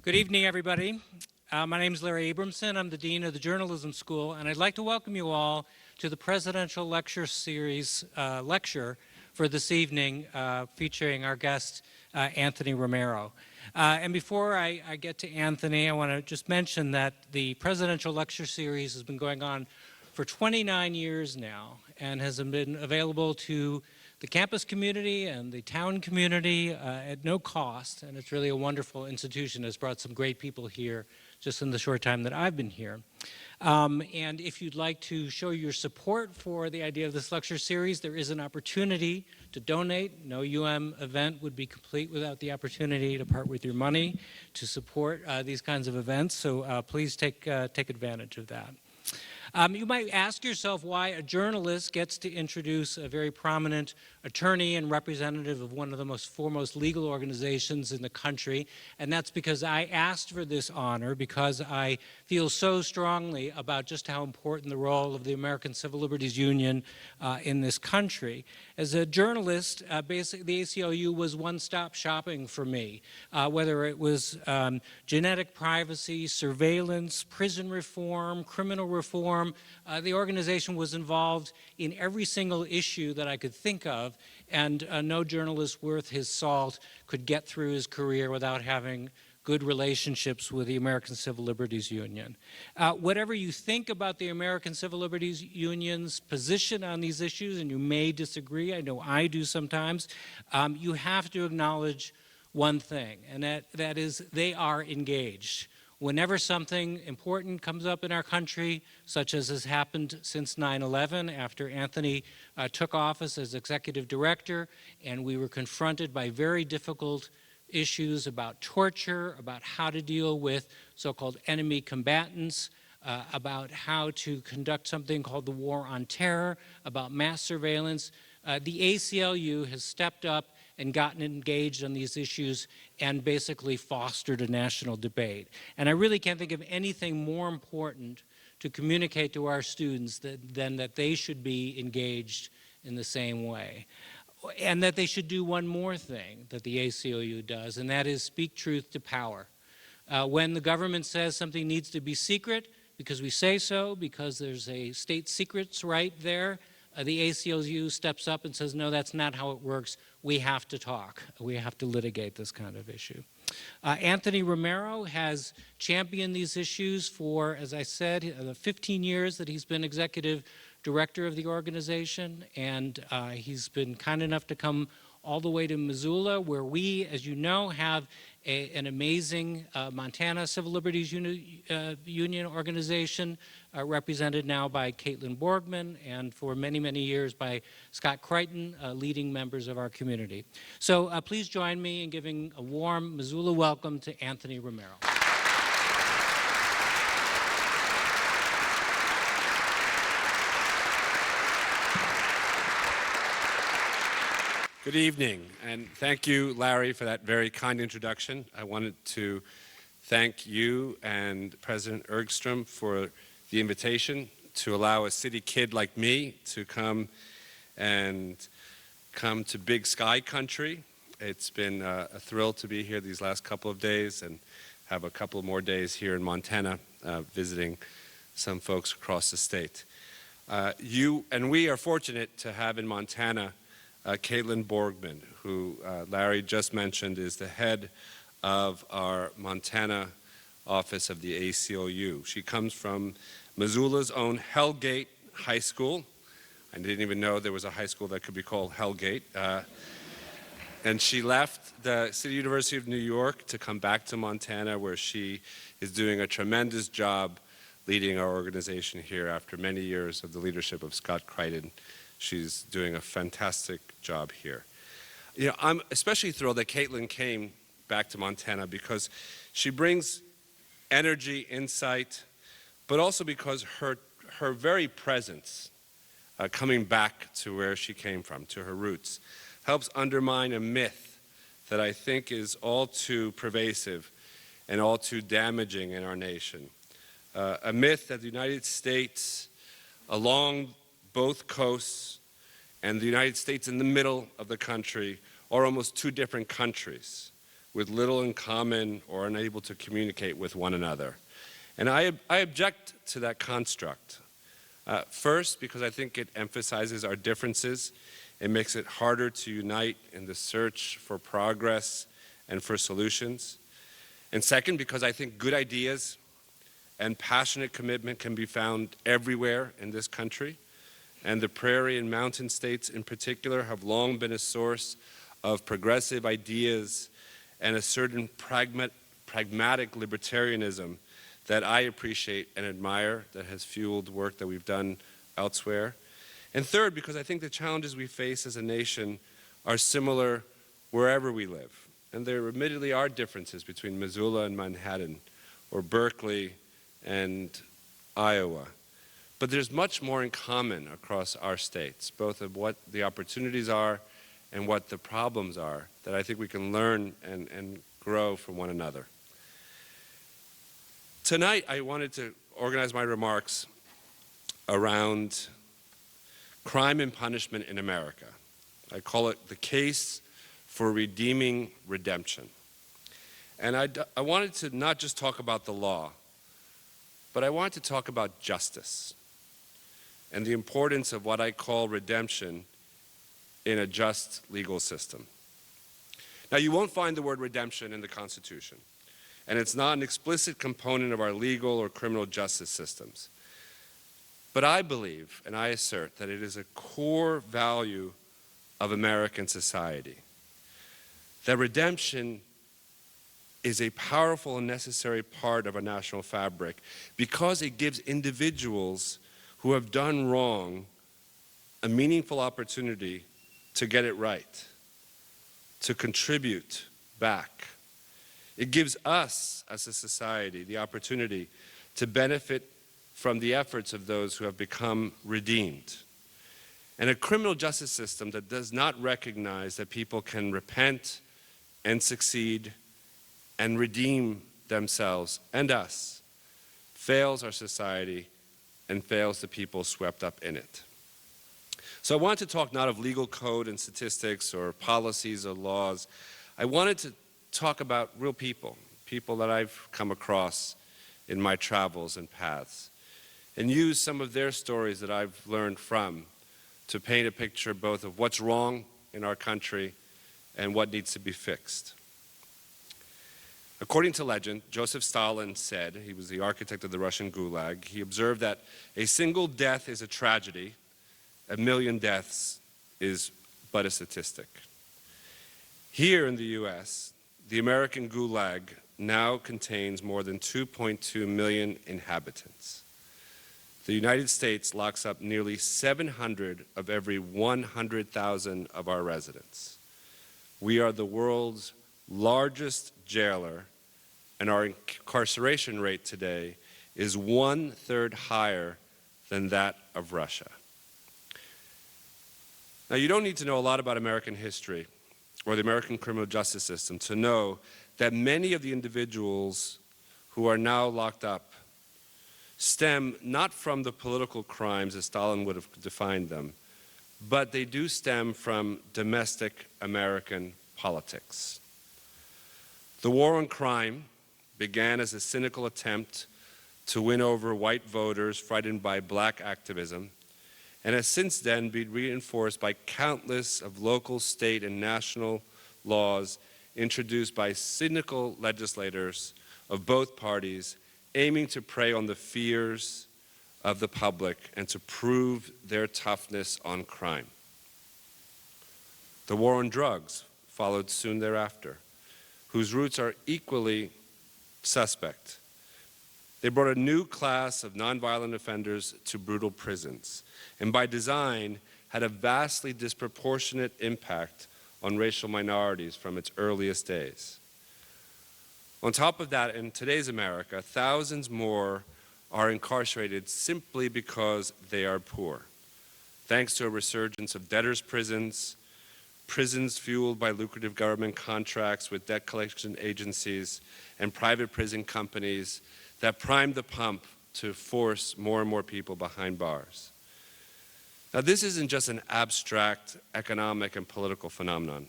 Good evening, everybody. My name is Larry Abramson. I'm the Dean of the Journalism School, and I'd like to welcome you all to the Presidential Lecture Series lecture for this evening, featuring our guest, Anthony Romero. And before I get to Anthony, I want to just mention that the Presidential Lecture Series has been going on for 29 years now and has been available to the campus community and the town community at no cost, and it's really a wonderful institution. It's brought some great people here just in the short time that I've been here. And if you'd like to show your support for the idea of this lecture series, there is an opportunity to donate. No event would be complete without the opportunity to part with your money to support these kinds of events, so please take advantage of that. You might ask yourself why a journalist gets to introduce a very prominent attorney and representative of one of the most foremost legal organizations in the country, and that's because I asked for this honor because I feel so strongly about just how important the role of the American Civil Liberties Union in this country. As a journalist, basically the ACLU was one-stop shopping for me, whether it was genetic privacy, surveillance, prison reform, criminal reform. The organization was involved in every single issue that I could think of, and no journalist worth his salt could get through his career without having good relationships with the American Civil Liberties Union. Whatever you think about the American Civil Liberties Union's position on these issues, and you may disagree, I know I do sometimes, you have to acknowledge one thing, and that is they are engaged. Whenever something important comes up in our country, such as has happened since 9/11, after Anthony took office as executive director, and we were confronted by very difficult issues about torture, about how to deal with so-called enemy combatants, about how to conduct something called the War on Terror, about mass surveillance, the ACLU has stepped up and gotten engaged on these issues and basically fostered a national debate. And I really can't think of anything more important to communicate to our students than that they should be engaged in the same way. And that they should do one more thing that the ACLU does, and that is speak truth to power. When the government says something needs to be secret, because we say so, because there's a state secrets right there, the ACLU steps up and says, no, that's not how it works. We have to talk. We have to litigate this kind of issue. Anthony Romero has championed these issues for, as I said, the 15 years that he's been executive director of the organization, and he's been kind enough to come all the way to Missoula, where we, as you know, have an amazing Montana Civil Liberties Union organization represented now by Caitlin Borgman and for many, many years by Scott Crichton, leading members of our community. So please join me in giving a warm Missoula welcome to Anthony Romero. Good evening, and thank you, Larry, for that very kind introduction. I wanted to thank you and President Ergstrom for the invitation to allow a city kid like me to come to Big Sky Country. It's been a thrill to be here these last couple of days and have a couple more days here in Montana visiting some folks across the state. You and we are fortunate to have in Montana Caitlin Borgman, who Larry just mentioned is the head of our Montana office of the ACLU. She comes from Missoula's own Hellgate High School. I didn't even know there was a high school that could be called Hellgate. And she left the City University of New York to come back to Montana, where she is doing a tremendous job leading our organization here after many years of the leadership of Scott Crichton. She's doing a fantastic job here. You know, I'm especially thrilled that Caitlin came back to Montana because she brings energy, insight, but also because her very presence, coming back to where she came from, to her roots, helps undermine a myth that I think is all too pervasive and all too damaging in our nation. A myth that the United States, along both coasts, and the United States in the middle of the country are almost two different countries with little in common or unable to communicate with one another. And I object to that construct. First, because I think it emphasizes our differences. It makes it harder to unite in the search for progress and for solutions. And second, because I think good ideas and passionate commitment can be found everywhere in this country. And the prairie and mountain states in particular have long been a source of progressive ideas and a certain pragmatic libertarianism that I appreciate and admire, that has fueled work that we've done elsewhere. And third, because I think the challenges we face as a nation are similar wherever we live. And there admittedly are differences between Missoula and Manhattan, or Berkeley and Iowa. But there's much more in common across our states, both of what the opportunities are and what the problems are, that I think we can learn and grow from one another. Tonight, I wanted to organize my remarks around crime and punishment in America. I call it the case for redeeming redemption. And I wanted to not just talk about the law, but I wanted to talk about justice and the importance of what I call redemption in a just legal system. Now, you won't find the word redemption in the Constitution, and it's not an explicit component of our legal or criminal justice systems. But I believe, and I assert, that it is a core value of American society. That redemption is a powerful and necessary part of our national fabric because it gives individuals who have done wrong a meaningful opportunity to get it right, to contribute back. It gives us as a society the opportunity to benefit from the efforts of those who have become redeemed. And a criminal justice system that does not recognize that people can repent and succeed and redeem themselves and us fails our society and fails the people swept up in it. So I wanted to talk not of legal code and statistics or policies or laws. I wanted to talk about real people, people that I've come across in my travels and paths, and use some of their stories that I've learned from to paint a picture both of what's wrong in our country and what needs to be fixed. According to legend, Joseph Stalin said, he was the architect of the Russian Gulag, he observed that a single death is a tragedy, a million deaths is but a statistic. Here in the US, the American Gulag now contains more than 2.2 million inhabitants. The United States locks up nearly 700 of every 100,000 of our residents. We are the world's largest jailer, and our incarceration rate today is 1/3 higher than that of Russia. Now, you don't need to know a lot about American history or the American criminal justice system to know that many of the individuals who are now locked up stem not from the political crimes as Stalin would have defined them, but they do stem from domestic American politics. The war on crime began as a cynical attempt to win over white voters frightened by black activism, and has since then been reinforced by countless of local, state, and national laws introduced by cynical legislators of both parties, aiming to prey on the fears of the public and to prove their toughness on crime. The war on drugs followed soon thereafter, whose roots are equally suspect. They brought a new class of nonviolent offenders to brutal prisons, and by design had a vastly disproportionate impact on racial minorities from its earliest days. On top of that, in today's America, thousands more are incarcerated simply because they are poor, thanks to a resurgence of debtors' prisons, prisons fueled by lucrative government contracts with debt collection agencies and private prison companies that prime the pump to force more and more people behind bars. Now, this isn't just an abstract economic and political phenomenon.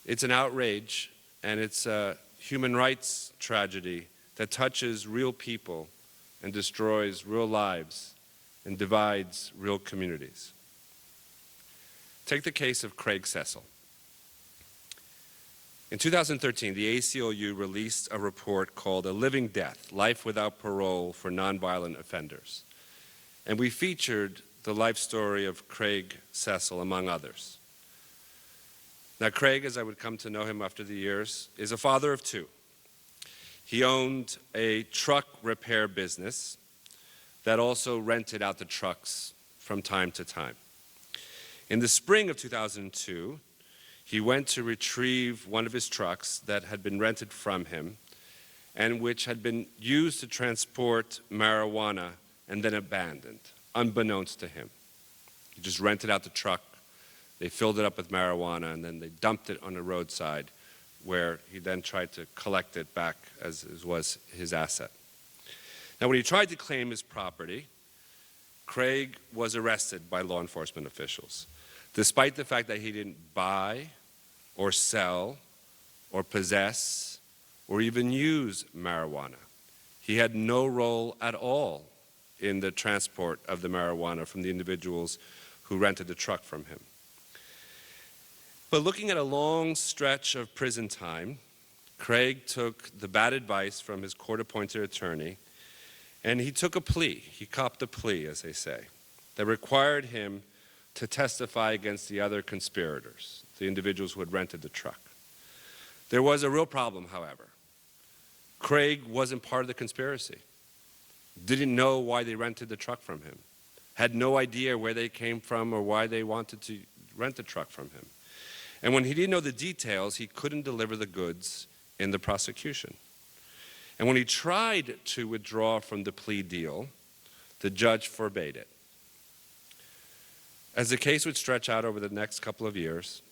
It's an outrage and it's a human rights tragedy that touches real people and destroys real lives and divides real communities. Take the case of Craig Cecil. In 2013, the ACLU released a report called A Living Death, Life Without Parole for Nonviolent Offenders. And we featured the life story of Craig Cecil, among others. Now, Craig, as I would come to know him after the years, is a father of two. He owned a truck repair business that also rented out the trucks from time to time. In the spring of 2002, he went to retrieve one of his trucks that had been rented from him and which had been used to transport marijuana and then abandoned, unbeknownst to him. He just rented out the truck, they filled it up with marijuana, and then they dumped it on the roadside where he then tried to collect it back as was his asset. Now, when he tried to claim his property, Craig was arrested by law enforcement officials, despite the fact that he didn't buy or sell or possess or even use marijuana. He had no role at all in the transport of the marijuana from the individuals who rented the truck from him. But looking at a long stretch of prison time, Craig took the bad advice from his court-appointed attorney, and he took a plea. He copped a plea, as they say, that required him to testify against the other conspirators, the individuals who had rented the truck. There was a real problem, however. Craig wasn't part of the conspiracy, didn't know why they rented the truck from him, had no idea where they came from or why they wanted to rent the truck from him. And when he didn't know the details, he couldn't deliver the goods in the prosecution. And when he tried to withdraw from the plea deal, the judge forbade it. As the case would stretch out over the next couple of years,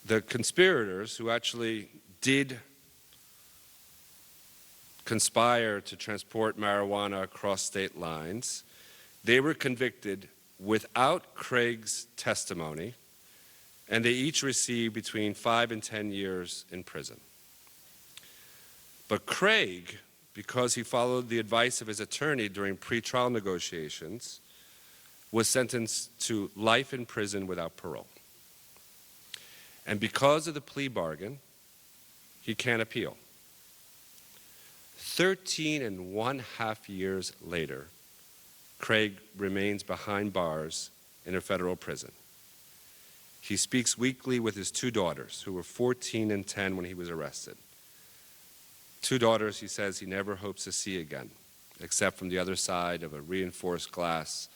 the conspirators who actually did conspire to transport marijuana across state lines, they were convicted without Craig's testimony, and they each received between 5 and 10 years in prison. But Craig, because he followed the advice of his attorney during pretrial negotiations, was sentenced to life in prison without parole. And because of the plea bargain, he can't appeal. 13.5 years later, Craig remains behind bars in a federal prison. He speaks weekly with his two daughters, who were 14 and 10 when he was arrested. Two daughters he says he never hopes to see again, except from the other side of a reinforced glass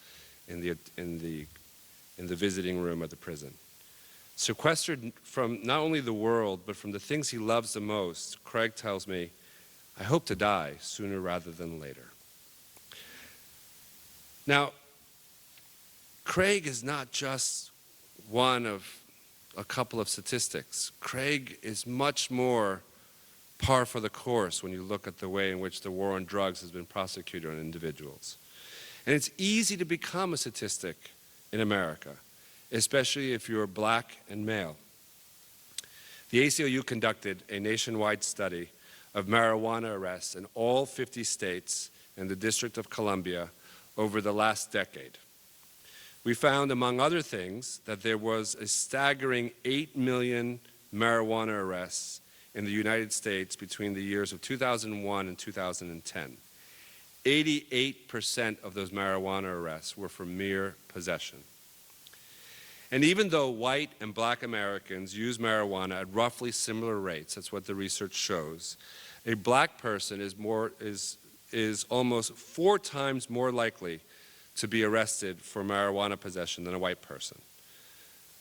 in the visiting room of the prison. Sequestered from not only the world, but from the things he loves the most, Craig tells me, I hope to die sooner rather than later. Now, Craig is not just one of a couple of statistics. Craig is much more par for the course when you look at the way in which the war on drugs has been prosecuted on individuals. And it's easy to become a statistic in America, especially if you're black and male. The ACLU conducted a nationwide study of marijuana arrests in all 50 states and the District of Columbia over the last decade. We found, among other things, that there was a staggering 8 million marijuana arrests in the United States between the years of 2001 and 2010. 88% of those marijuana arrests were for mere possession. And even though white and black Americans use marijuana at roughly similar rates, that's what the research shows, a black person is almost 4 times more likely to be arrested for marijuana possession than a white person.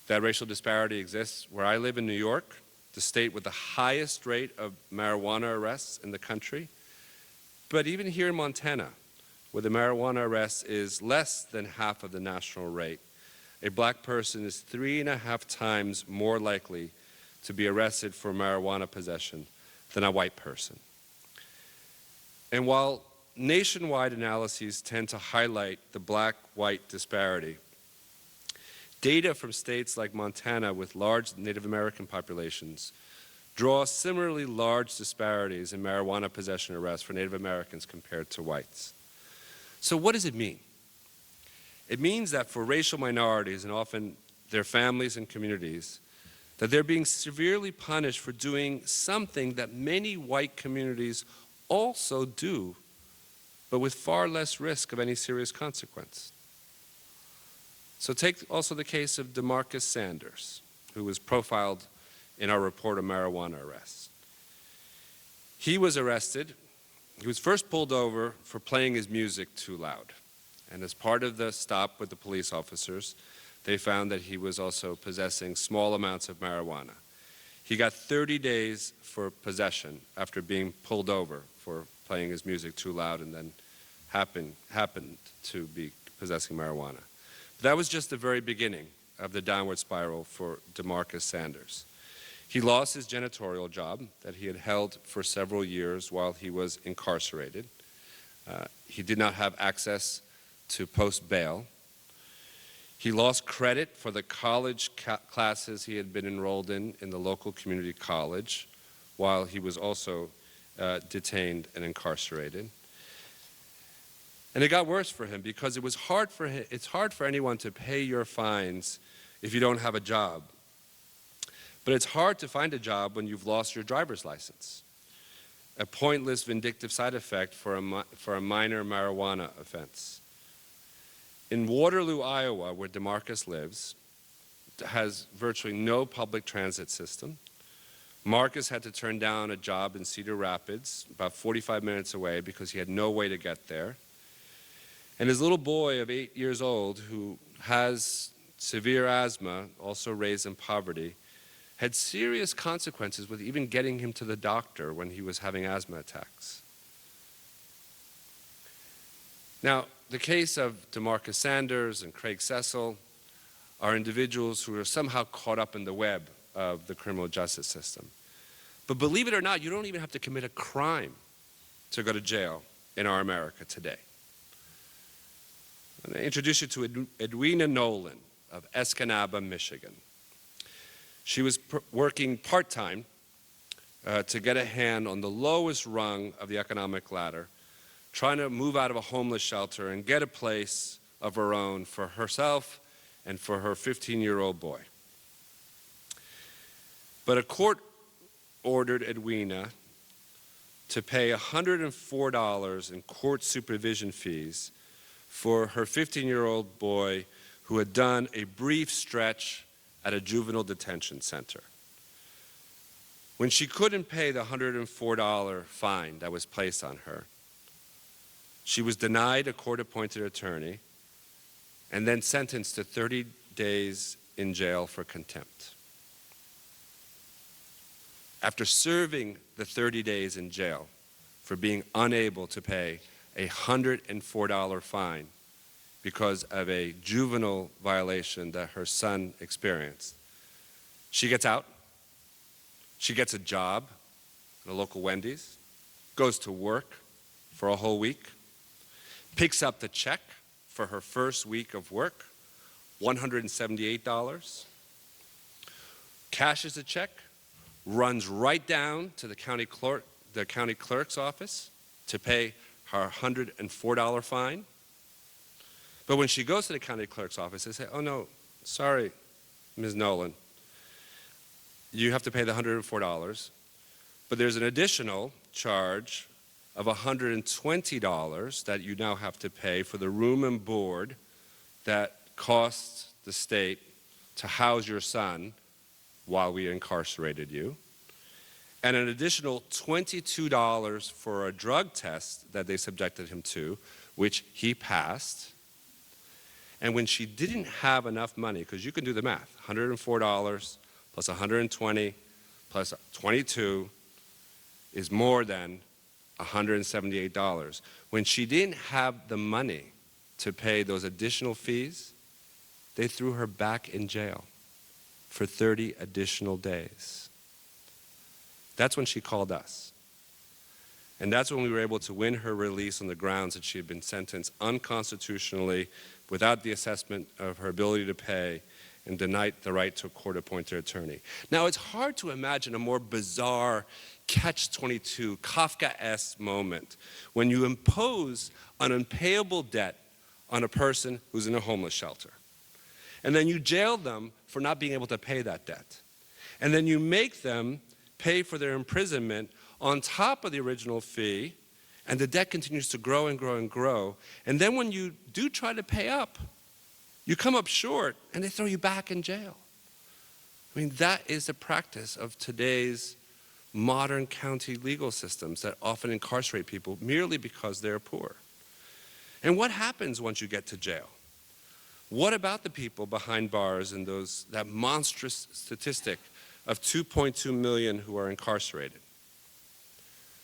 That racial disparity exists where I live in New York, the state with the highest rate of marijuana arrests in the country. But even here in Montana, where the marijuana arrest is less than half of the national rate, a black person is 3.5 times more likely to be arrested for marijuana possession than a white person. And while nationwide analyses tend to highlight the black-white disparity, data from states like Montana with large Native American populations draw similarly large disparities in marijuana possession arrests for Native Americans compared to whites. So what does it mean? It means that for racial minorities and often their families and communities, that they're being severely punished for doing something that many white communities also do, but with far less risk of any serious consequence. So take also the case of DeMarcus Sanders, who was profiled in our report of marijuana arrests. He was arrested. He was first pulled over for playing his music too loud. And as part of the stop with the police officers, they found that he was also possessing small amounts of marijuana. He got 30 days for possession after being pulled over for playing his music too loud and then happened to be possessing marijuana. But that was just the very beginning of the downward spiral for DeMarcus Sanders. He lost his janitorial job that he had held for several years while he was incarcerated. He did not have access to post bail. He lost credit for the college classes he had been enrolled in the local community college while he was also detained and incarcerated. And it got worse for him because it's hard for anyone to pay your fines if you don't have a job. But it's hard to find a job when you've lost your driver's license, a pointless vindictive side effect for a minor marijuana offense. In Waterloo, Iowa, where DeMarcus lives, has virtually no public transit system. Marcus had to turn down a job in Cedar Rapids, about 45 minutes away, because he had no way to get there. And his little boy of 8 years old, who has severe asthma, also raised in poverty, had serious consequences with even getting him to the doctor when he was having asthma attacks. Now, the case of DeMarcus Sanders and Craig Cecil are individuals who are somehow caught up in the web of the criminal justice system. But believe it or not, you don't even have to commit a crime to go to jail in our America today. I'm going to introduce you to Edwina Nolan of Escanaba, Michigan. She was working part-time to get a hand on the lowest rung of the economic ladder, trying to move out of a homeless shelter and get a place of her own for herself and for her 15-year-old boy. But a court ordered Edwina to pay $104 in court supervision fees for her 15-year-old boy who had done a brief stretch at a juvenile detention center. When she couldn't pay the $104 fine that was placed on her, she was denied a court-appointed attorney and then sentenced to 30 days in jail for contempt. After serving the 30 days in jail for being unable to pay a $104 fine because of a juvenile violation that her son experienced, she gets out, she gets a job at a local Wendy's, goes to work for a whole week, picks up the check for her first week of work, $178, cashes the check, runs right down to the county clerk's office to pay her $104 fine. But when she goes to the county clerk's office, they say, "Oh no, sorry, Ms. Nolan, you have to pay the $104, but there's an additional charge of $120 that you now have to pay for the room and board that costs the state to house your son while we incarcerated you, and an additional $22 for a drug test that they subjected him to, which he passed." And when she didn't have enough money, because you can do the math, $104 plus $120 plus $22 is more than $178. When she didn't have the money to pay those additional fees, they threw her back in jail for 30 additional days. That's when she called us. And that's when we were able to win her release on the grounds that she had been sentenced unconstitutionally without the assessment of her ability to pay and denied the right to a court-appointed attorney. Now, it's hard to imagine a more bizarre catch-22, Kafkaesque moment when you impose an unpayable debt on a person who's in a homeless shelter. And then you jail them for not being able to pay that debt. And then you make them pay for their imprisonment on top of the original fee, and the debt continues to grow and grow and grow. And then when you do try to pay up, you come up short, and they throw you back in jail. I mean, that is the practice of today's modern county legal systems that often incarcerate people merely because they're poor. And what happens once you get to jail? What about the people behind bars and that monstrous statistic of 2.2 million who are incarcerated?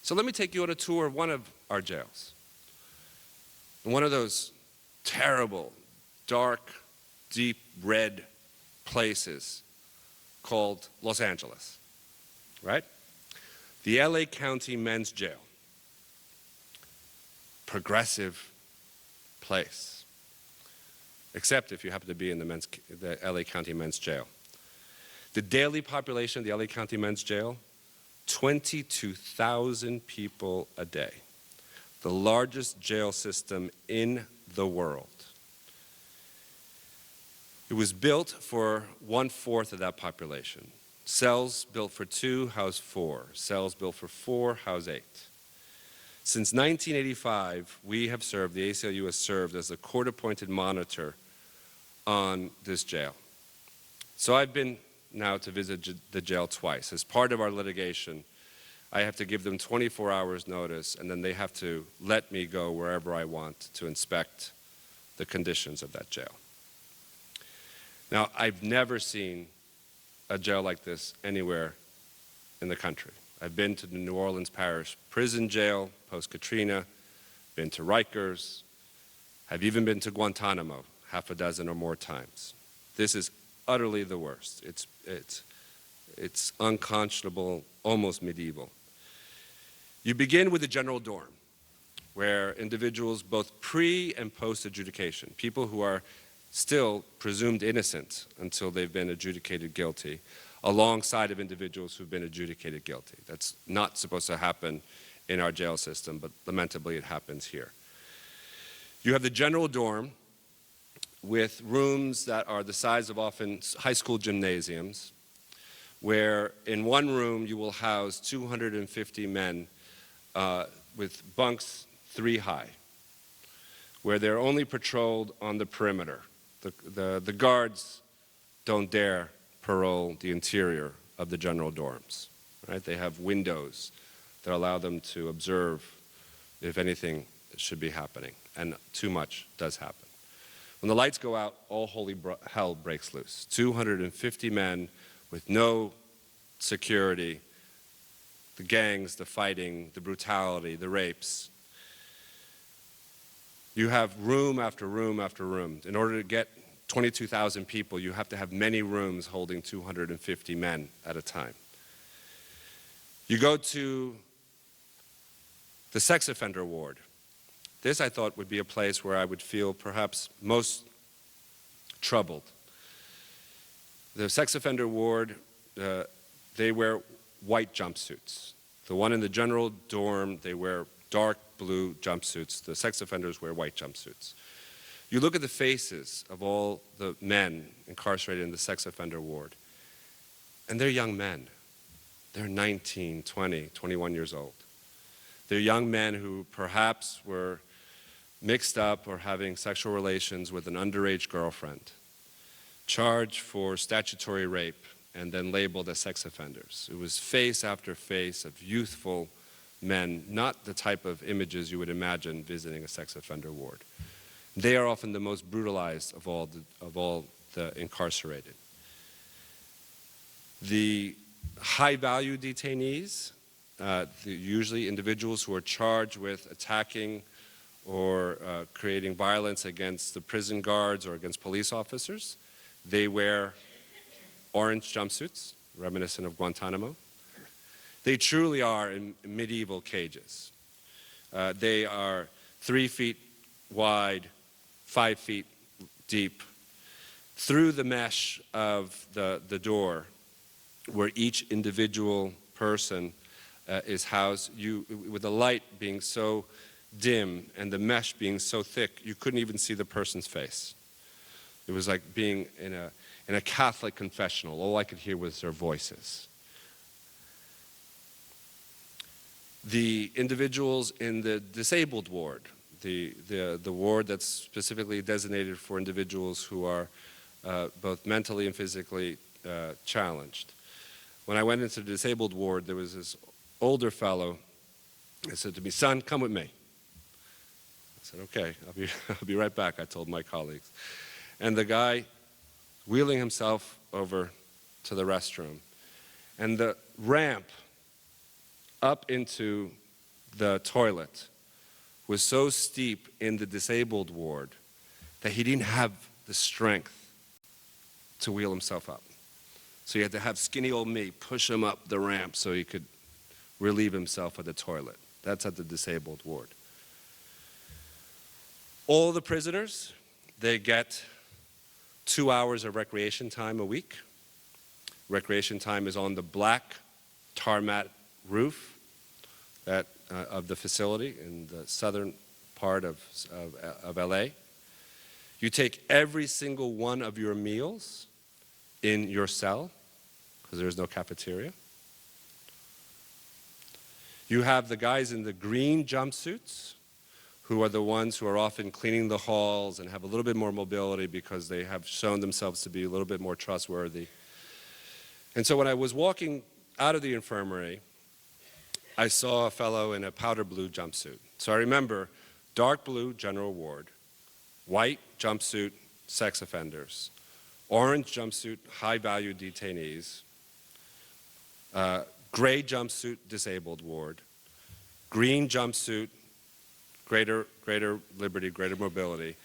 So let me take you on a tour of one of our jails. In one of those terrible, dark, deep red places called Los Angeles, right? The LA County Men's Jail. Progressive place. Except if you happen to be in the LA County Men's Jail. The daily population of the LA County Men's Jail, 22,000 people a day. The largest jail system in the world. It was built for 1/4 of that population. Cells built for 2 house 4. Cells built for 4 house 8. Since 1985, the ACLU has served as the court-appointed monitor on this jail. So I've been now to visit the jail twice. As part of our litigation, I have to give them 24 hours notice, and then they have to let me go wherever I want to inspect the conditions of that jail. Now, I've never seen a jail like this anywhere in the country. I've been to the New Orleans Parish Prison Jail, post-Katrina, been to Rikers, have even been to Guantanamo, 6 or more times. This is utterly the worst. It's unconscionable, almost medieval. You begin with the general dorm, where individuals both pre- and post-adjudication, people who are still presumed innocent until they've been adjudicated guilty, alongside of individuals who've been adjudicated guilty. That's not supposed to happen in our jail system, but lamentably it happens here. You have the general dorm with rooms that are the size of often high school gymnasiums, where in one room you will house 250 men with bunks 3 high, where they're only patrolled on the perimeter. The guards don't dare parole the interior of the general dorms. Right? They have windows that allow them to observe if anything should be happening, and too much does happen. When the lights go out, all holy hell breaks loose. 250 men with no security, the gangs, the fighting, the brutality, the rapes. You have room after room after room. In order to get 22,000 people, you have to have many rooms holding 250 men at a time. You go to the sex offender ward. This, I thought, would be a place where I would feel perhaps most troubled. The sex offender ward, they wear white jumpsuits. The one in the general dorm, they wear dark blue jumpsuits. The sex offenders wear white jumpsuits. You look at the faces of all the men incarcerated in the sex offender ward, and they're young men. They're 19, 20, 21 years old. They're young men who perhaps were mixed up or having sexual relations with an underage girlfriend, charged for statutory rape, and then labeled as sex offenders. It was face after face of youthful men, not the type of images you would imagine visiting a sex offender ward. They are often the most brutalized of all the incarcerated. The high-value detainees, usually individuals who are charged with attacking or creating violence against the prison guards or against police officers, they wear orange jumpsuits, reminiscent of Guantanamo. They truly are in medieval cages. They are 3 feet wide, 5 feet deep. through the mesh of the door, where each individual person is housed, with the light being so dim and the mesh being so thick, you couldn't even see the person's face. It was like being in a Catholic confessional. All I could hear was their voices. The individuals in the disabled ward, the ward that's specifically designated for individuals who are both mentally and physically challenged. When I went into the disabled ward, there was this older fellow that said to me, "Son, come with me." I said, "Okay, I'll be right back," I told my colleagues. And the guy wheeling himself over to the restroom. And the ramp up into the toilet was so steep in the disabled ward that he didn't have the strength to wheel himself up. So you had to have skinny old me push him up the ramp so he could relieve himself at the toilet. That's at the disabled ward. All the prisoners, they get 2 hours of recreation time a week. Recreation time is on the black tarmac roof of the facility in the southern part of LA. You take every single one of your meals in your cell, because there's no cafeteria. You have the guys in the green jumpsuits, who are the ones who are often cleaning the halls and have a little bit more mobility because they have shown themselves to be a little bit more trustworthy. And so when I was walking out of the infirmary, I saw a fellow in a powder blue jumpsuit. So I remember dark blue, general ward, white jumpsuit, sex offenders, orange jumpsuit, high-value detainees, gray jumpsuit, disabled ward, green jumpsuit, greater liberty, greater mobility.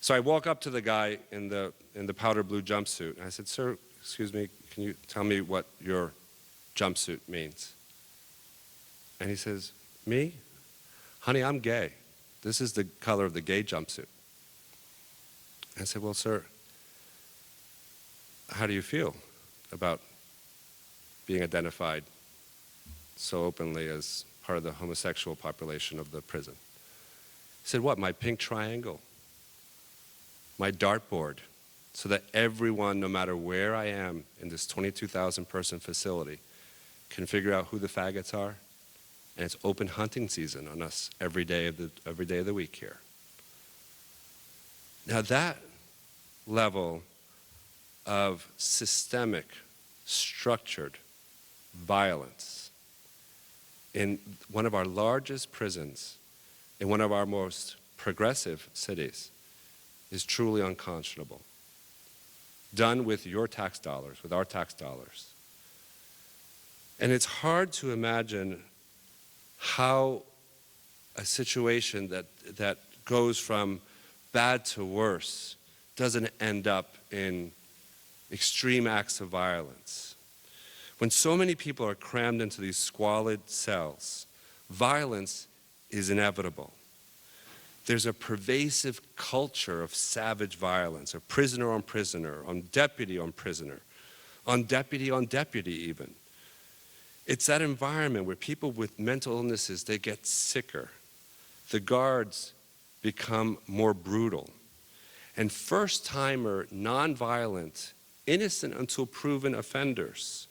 So I walk up to the guy in the powder blue jumpsuit, and I said, "Sir, excuse me, can you tell me what your jumpsuit means?" And he says, "Me? Honey, I'm gay. This is the color of the gay jumpsuit." I said, "Well, sir, how do you feel about being identified so openly as part of the homosexual population of the prison?" He said, "What, my pink triangle, my dartboard, so that everyone, no matter where I am in this 22,000 person facility, can figure out who the faggots are, and it's open hunting season on us every day of the week here." Now that level of systemic, structured violence in one of our largest prisons, in one of our most progressive cities, is truly unconscionable. Done with your tax dollars, with our tax dollars. And it's hard to imagine how a situation that goes from bad to worse doesn't end up in extreme acts of violence. When so many people are crammed into these squalid cells, violence is inevitable. There's a pervasive culture of savage violence, of prisoner on prisoner, on deputy on prisoner, on deputy even. It's that environment where people with mental illnesses, they get sicker. The guards become more brutal. And first-timer, non-violent, innocent until proven offenders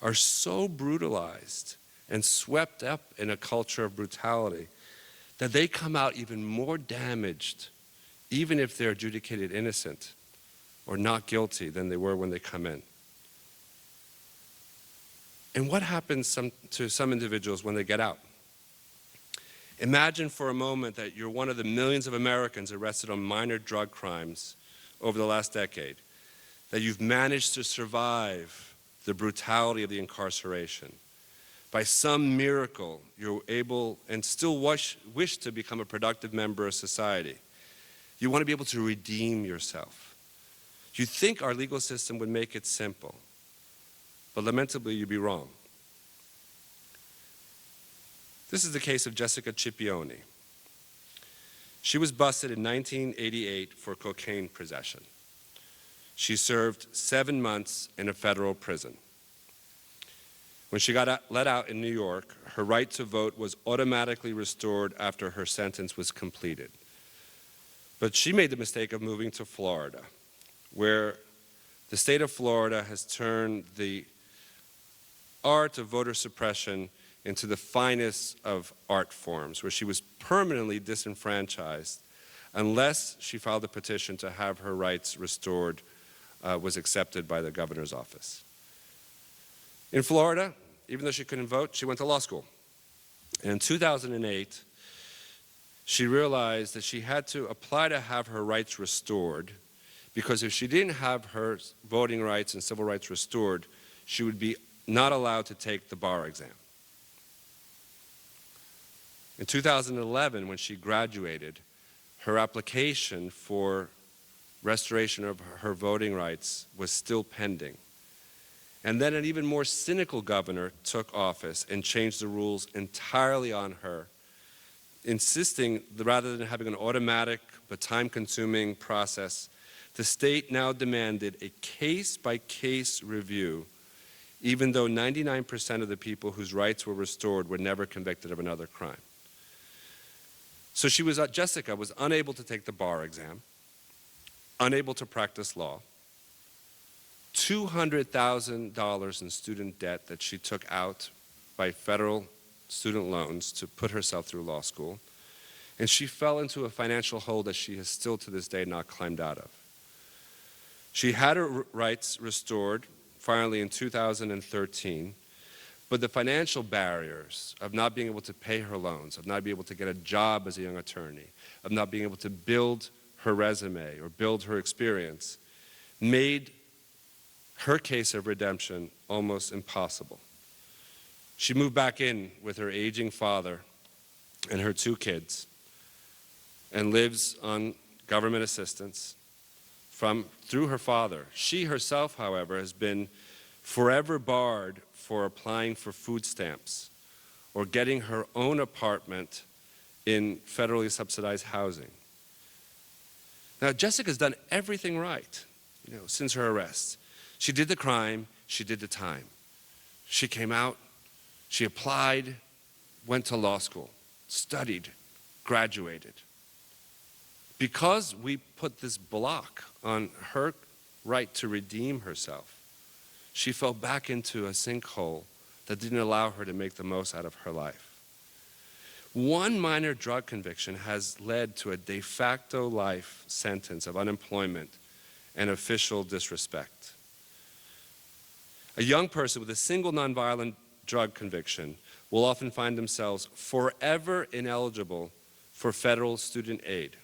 are so brutalized and swept up in a culture of brutality that they come out even more damaged, even if they're adjudicated innocent or not guilty than they were when they come in. And what happens to some individuals when they get out? Imagine for a moment that you're one of the millions of Americans arrested on minor drug crimes over the last decade, that you've managed to survive the brutality of the incarceration. By some miracle, you're able and still wish to become a productive member of society. You want to be able to redeem yourself. You think our legal system would make it simple, but lamentably you'd be wrong. This is the case of Jessica Cipione. She was busted in 1988 for cocaine possession. She served 7 months in a federal prison. When she got let out in New York, her right to vote was automatically restored after her sentence was completed. But she made the mistake of moving to Florida, where the state of Florida has turned the art of voter suppression into the finest of art forms, where she was permanently disenfranchised unless she filed a petition to have her rights restored was accepted by the governor's office. In Florida, even though she couldn't vote, she went to law school. And in 2008, she realized that she had to apply to have her rights restored, because if she didn't have her voting rights and civil rights restored, she would be not allowed to take the bar exam. In 2011, when she graduated, her application for restoration of her voting rights was still pending. And then an even more cynical governor took office and changed the rules entirely on her, insisting that rather than having an automatic but time-consuming process, the state now demanded a case-by-case review, even though 99% of the people whose rights were restored were never convicted of another crime. So Jessica was unable to take the bar exam, unable to practice law, $200,000 in student debt that she took out by federal student loans to put herself through law school, and she fell into a financial hole that she has still to this day not climbed out of. She had her rights restored finally in 2013, but the financial barriers of not being able to pay her loans, of not being able to get a job as a young attorney, of not being able to build her resume or build her experience, made her case of redemption almost impossible. She moved back in with her aging father and her 2 kids and lives on government assistance through her father. She herself, however, has been forever barred for applying for food stamps or getting her own apartment in federally subsidized housing. Now, Jessica's done everything right, since her arrest. She did the crime, she did the time. She came out, she applied, went to law school, studied, graduated. Because we put this block on her right to redeem herself, she fell back into a sinkhole that didn't allow her to make the most out of her life. One minor drug conviction has led to a de facto life sentence of unemployment and official disrespect. A young person with a single nonviolent drug conviction will often find themselves forever ineligible for federal student aid.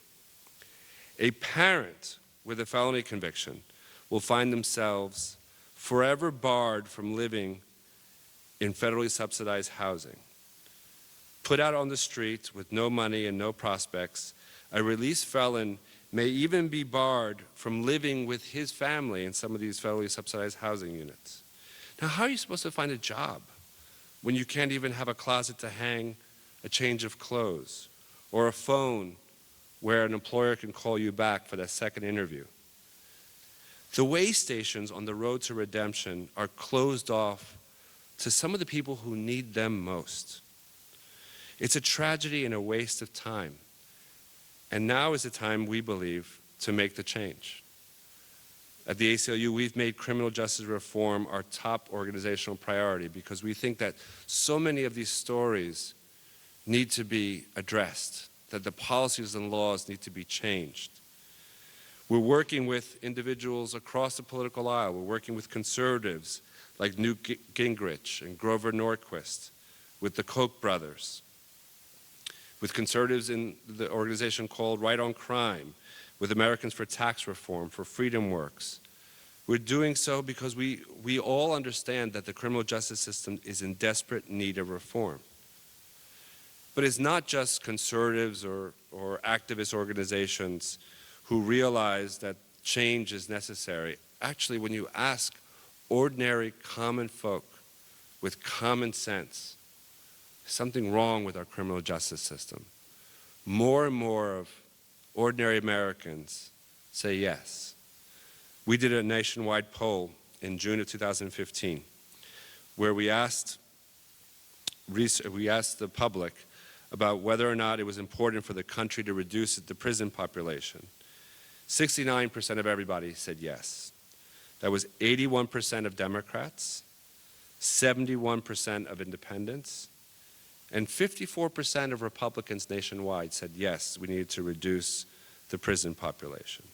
A parent with a felony conviction will find themselves forever barred from living in federally subsidized housing. Put out on the street with no money and no prospects, a released felon may even be barred from living with his family in some of these federally subsidized housing units. Now, how are you supposed to find a job when you can't even have a closet to hang a change of clothes or a phone where an employer can call you back for that second interview? The way stations on the road to redemption are closed off to some of the people who need them most. It's a tragedy and a waste of time. And now is the time, we believe, to make the change. At the ACLU, we've made criminal justice reform our top organizational priority because we think that so many of these stories need to be addressed, that the policies and laws need to be changed. We're working with individuals across the political aisle. We're working with conservatives like Newt Gingrich and Grover Norquist, with the Koch brothers, with conservatives in the organization called Right on Crime, with Americans for Tax Reform, for Freedom Works. We're doing so because we all understand that the criminal justice system is in desperate need of reform. But it's not just conservatives or activist organizations who realize that change is necessary. Actually, when you ask ordinary common folk with common sense, something wrong with our criminal justice system, more and more of ordinary Americans say yes. We did a nationwide poll in June of 2015 where we asked the public about whether or not it was important for the country to reduce the prison population. 69% of everybody said yes. That was 81% of Democrats, 71% of independents, and 54% of Republicans nationwide said yes, we needed to reduce the prison population.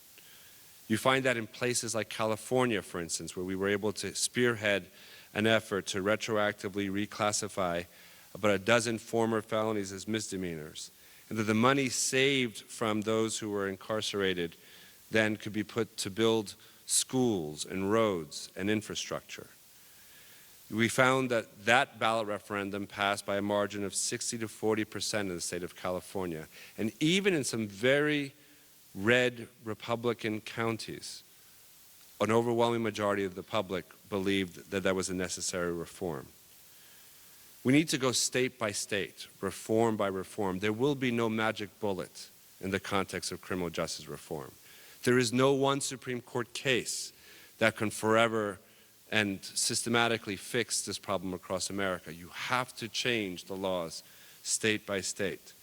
You find that in places like California, for instance, where we were able to spearhead an effort to retroactively reclassify about a dozen former felonies as misdemeanors, and that the money saved from those who were incarcerated then could be put to build schools and roads and infrastructure. We found that that ballot referendum passed by a margin of 60 to 40% in the state of California. And even in some very red Republican counties, an overwhelming majority of the public believed that that was a necessary reform. We need to go state by state, reform by reform. There will be no magic bullet in the context of criminal justice reform. There is no one Supreme Court case that can forever and systematically fix this problem across America. You have to change the laws state by state.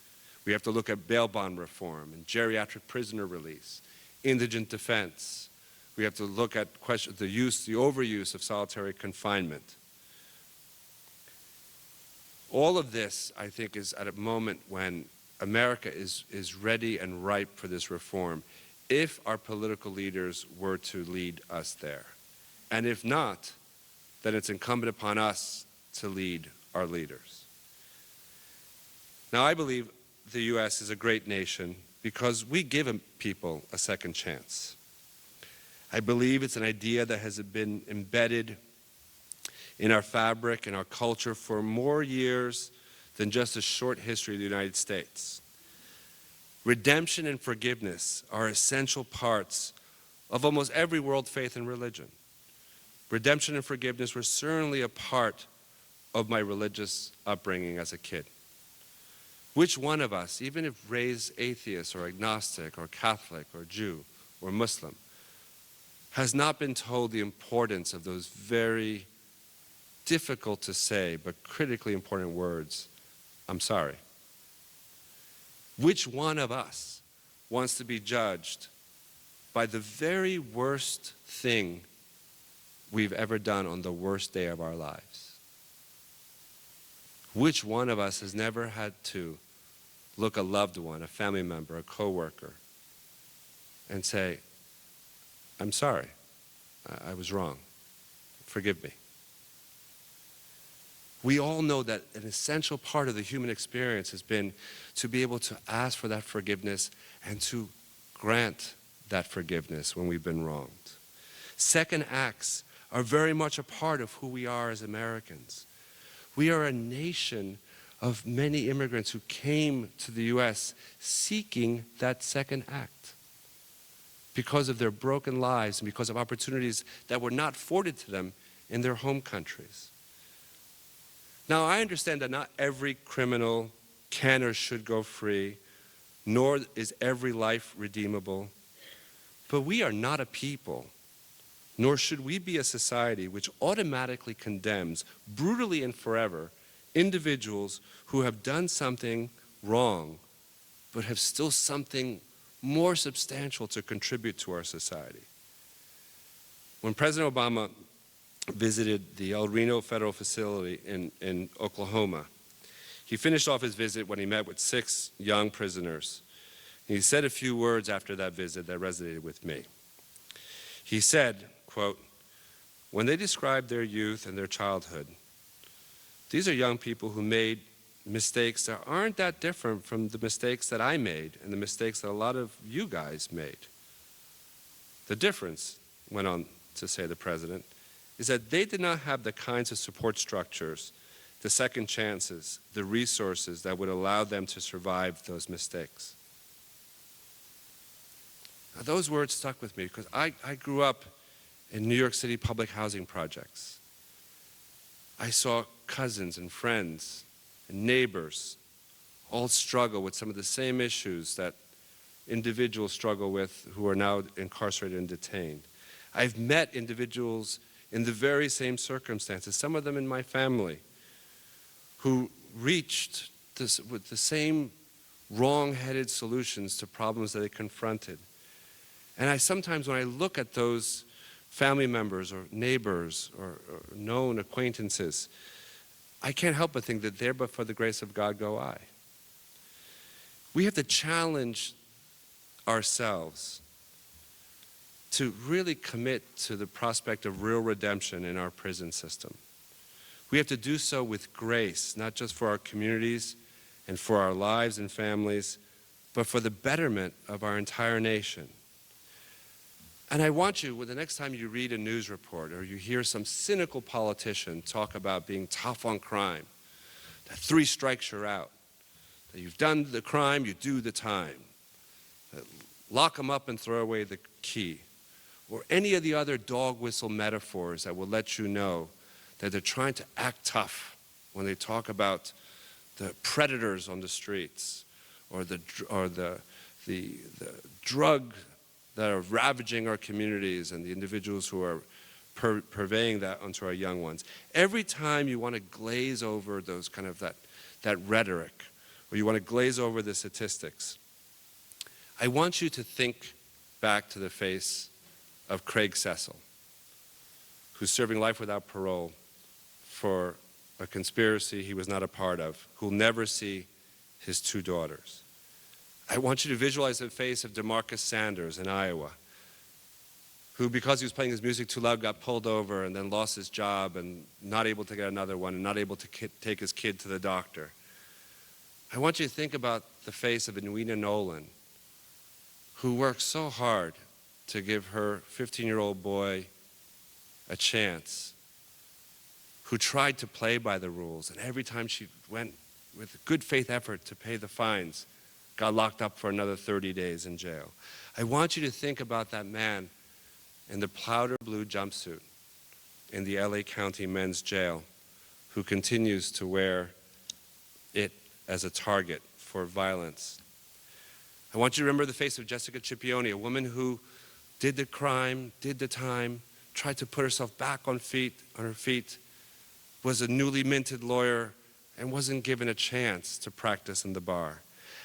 We have to look at bail bond reform and geriatric prisoner release, indigent defense. We have to look at the overuse of solitary confinement. All of this, I think, is at a moment when America is ready and ripe for this reform, if our political leaders were to lead us there. And if not, then it's incumbent upon us to lead our leaders. Now, I believe the U.S. is a great nation because we give people a second chance. I believe it's an idea that has been embedded in our fabric, in our culture for more years than just a short history of the United States. Redemption and forgiveness are essential parts of almost every world faith and religion. Redemption and forgiveness were certainly a part of my religious upbringing as a kid. Which one of us, even if raised atheist or agnostic or Catholic or Jew or Muslim, has not been told the importance of those very difficult to say but critically important words, I'm sorry? Which one of us wants to be judged by the very worst thing we've ever done on the worst day of our lives? Which one of us has never had to look a loved one, a family member, a coworker, and say, I'm sorry, I was wrong, forgive me? We all know that an essential part of the human experience has been to be able to ask for that forgiveness and to grant that forgiveness when we've been wronged. Second acts are very much a part of who we are as Americans. We are a nation of many immigrants who came to the U.S. seeking that second act because of their broken lives and because of opportunities that were not afforded to them in their home countries. Now, I understand that not every criminal can or should go free, nor is every life redeemable, but we are not a people, nor should we be a society which automatically condemns, brutally and forever, individuals who have done something wrong, but have still something more substantial to contribute to our society. When President Obama visited the El Reno Federal Facility in Oklahoma, he finished off his visit when he met with 6 young prisoners. He said a few words after that visit that resonated with me. He said, quote, when they described their youth and their childhood, these are young people who made mistakes that aren't that different from the mistakes that I made and the mistakes that a lot of you guys made. The difference, went on to say the president, is that they did not have the kinds of support structures, the second chances, the resources that would allow them to survive those mistakes. Now, those words stuck with me because I grew up in New York City public housing projects. I saw cousins and friends and neighbors all struggle with some of the same issues that individuals struggle with who are now incarcerated and detained. I've met individuals in the very same circumstances, some of them in my family, who reached this with the same wrong-headed solutions to problems that they confronted. And I sometimes, when I look at those family members or neighbors or known acquaintances, I can't help but think that there but for the grace of God go I. We have to challenge ourselves to really commit to the prospect of real redemption in our prison system. We have to do so with grace, not just for our communities and for our lives and families, but for the betterment of our entire nation. And I want you, the next time you read a news report or you hear some cynical politician talk about being tough on crime, that 3 strikes you're out, that you've done the crime, you do the time, that lock them up and throw away the key, or any of the other dog whistle metaphors that will let you know that they're trying to act tough when they talk about the predators on the streets or the drug that are ravaging our communities and the individuals who are purveying that onto our young ones. Every time you want to glaze over those kind of that rhetoric, or you want to glaze over the statistics, I want you to think back to the face of Craig Cecil, who's serving life without parole for a conspiracy he was not a part of, who'll never see his 2 daughters. I want you to visualize the face of DeMarcus Sanders in Iowa, who, because he was playing his music too loud, got pulled over and then lost his job and not able to get another one and not able to take his kid to the doctor. I want you to think about the face of Edwina Nolan, who worked so hard to give her 15-year-old boy a chance, who tried to play by the rules, and every time she went with good faith effort to pay the fines, got locked up for another 30 days in jail. I want you to think about that man in the powder blue jumpsuit in the LA County men's jail who continues to wear it as a target for violence. I want you to remember the face of Jessica Cipione, a woman who did the crime, did the time, tried to put herself back on her feet, was a newly minted lawyer, and wasn't given a chance to practice in the bar.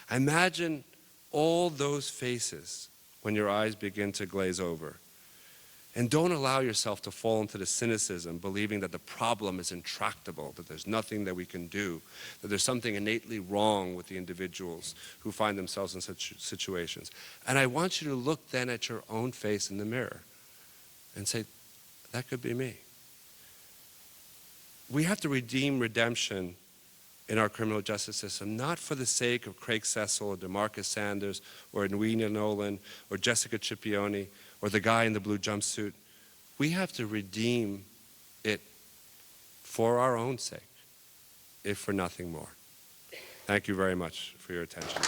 Imagine all those faces when your eyes begin to glaze over. And don't allow yourself to fall into the cynicism, believing that the problem is intractable, that there's nothing that we can do, that there's something innately wrong with the individuals who find themselves in such situations. And I want you to look then at your own face in the mirror and say, that could be me. We have to redeem redemption in our criminal justice system, not for the sake of Craig Cecil or DeMarcus Sanders or Edwina Nolan or Jessica Cipione or the guy in the blue jumpsuit. We have to redeem it for our own sake, if for nothing more. Thank you very much for your attention.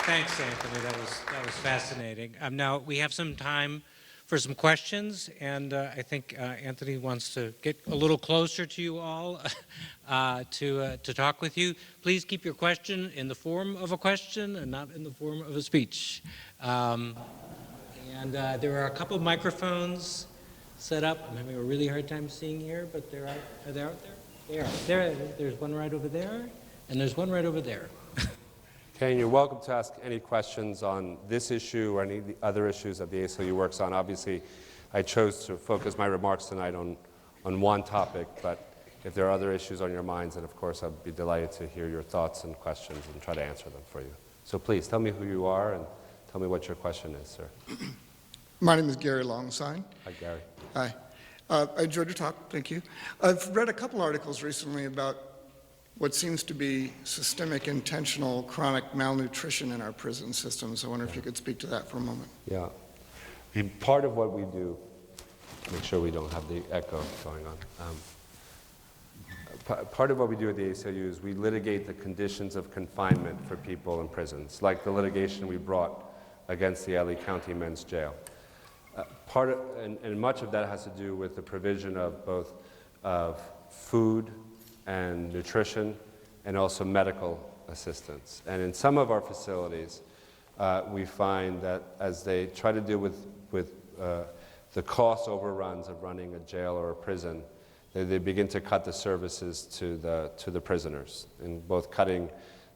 Thanks, Anthony. That was fascinating. Now we have some time for some questions, and I think Anthony wants to get a little closer to you all to talk with you. Please keep your question in the form of a question and not in the form of a speech. And there are a couple of microphones set up. I'm having a really hard time seeing here, but are they out there? They are. There's one right over there, and there's one right over there. Okay, and you're welcome to ask any questions on this issue or any of the other issues that the ACLU works on. Obviously, I chose to focus my remarks tonight on one topic, but if there are other issues on your minds, then of course I'd be delighted to hear your thoughts and questions and try to answer them for you. So please, tell me who you are and tell me what your question is, sir. My name is Gary Longsign. Hi, Gary. Hi. I enjoyed your talk, thank you. I've read a couple articles recently about what seems to be systemic, intentional, chronic malnutrition in our prison systems. I wonder if you could speak to that for a moment. Yeah. Part of what we do, make sure we don't have the echo going on. Part of what we do at the ACLU is we litigate the conditions of confinement for people in prisons, like the litigation we brought against the LA County Men's Jail. And much of that has to do with the provision of both of food and nutrition and also medical assistance. And in some of our facilities, we find that as they try to deal with the cost overruns of running a jail or a prison, they begin to cut the services to the prisoners, in both cutting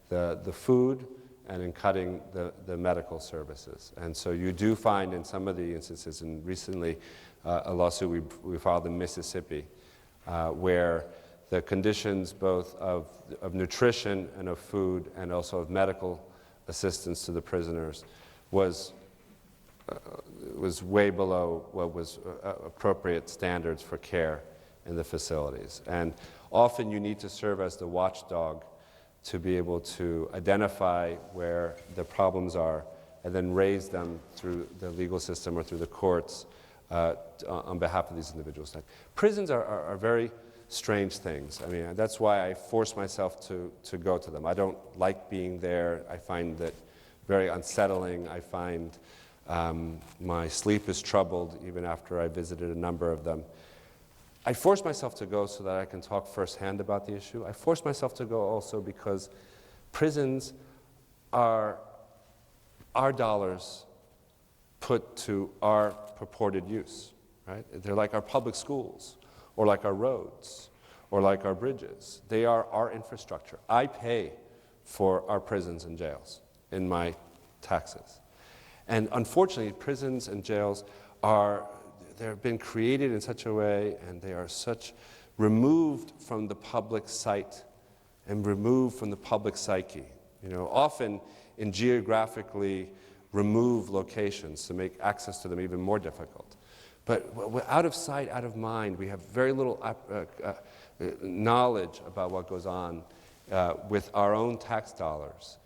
the food and in cutting the medical services. And so you do find in some of the instances, and recently a lawsuit we filed in Mississippi, where the conditions both of nutrition and of food and also of medical assistance to the prisoners was way below what was appropriate standards for care in the facilities. And often you need to serve as the watchdog to be able to identify where the problems are and then raise them through the legal system or through the courts on behalf of these individuals. Prisons are very strange things. I mean, that's why I force myself to go to them. I don't like being there. I find that very unsettling. I find my sleep is troubled even after I visited a number of them. I force myself to go so that I can talk firsthand about the issue. I force myself to go also because prisons are our dollars put to our purported use, right? They're like our public schools, or like our roads, or like our bridges. They are our infrastructure. I pay for our prisons and jails in my taxes. And unfortunately, prisons and jails they've been created in such a way, and they are such removed from the public sight and removed from the public psyche. You know, often in geographically removed locations to make access to them even more difficult. But out of sight, out of mind, we have very little knowledge about what goes on with our own tax dollars.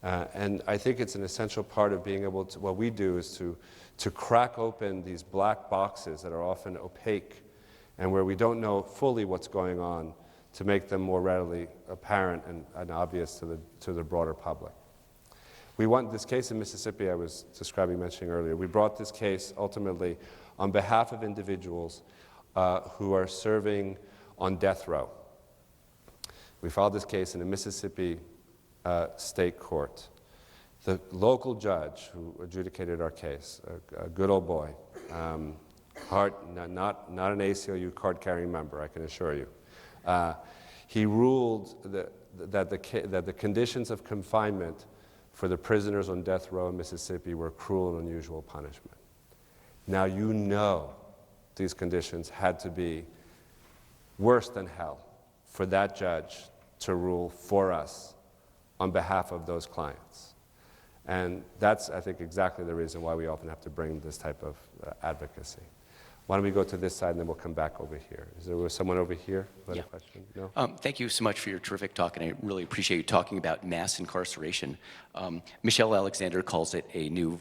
And I think it's an essential part of being able to, what we do is to crack open these black boxes that are often opaque and where we don't know fully what's going on, to make them more readily apparent and obvious to the broader public. We want this case in Mississippi I was mentioning earlier. We brought this case ultimately on behalf of individuals who are serving on death row. We filed this case in a Mississippi state court. The local judge who adjudicated our case, a good old boy, not an ACLU card-carrying member, I can assure you. He ruled that the conditions of confinement for the prisoners on death row in Mississippi were cruel and unusual punishment. Now you know these conditions had to be worse than hell for that judge to rule for us on behalf of those clients. And that's, I think, exactly the reason why we often have to bring this type of advocacy. Why don't we go to this side and then we'll come back over here. Is there someone over here who had a question? No? Thank you so much for your terrific talk, and I really appreciate you talking about mass incarceration. Michelle Alexander calls it a new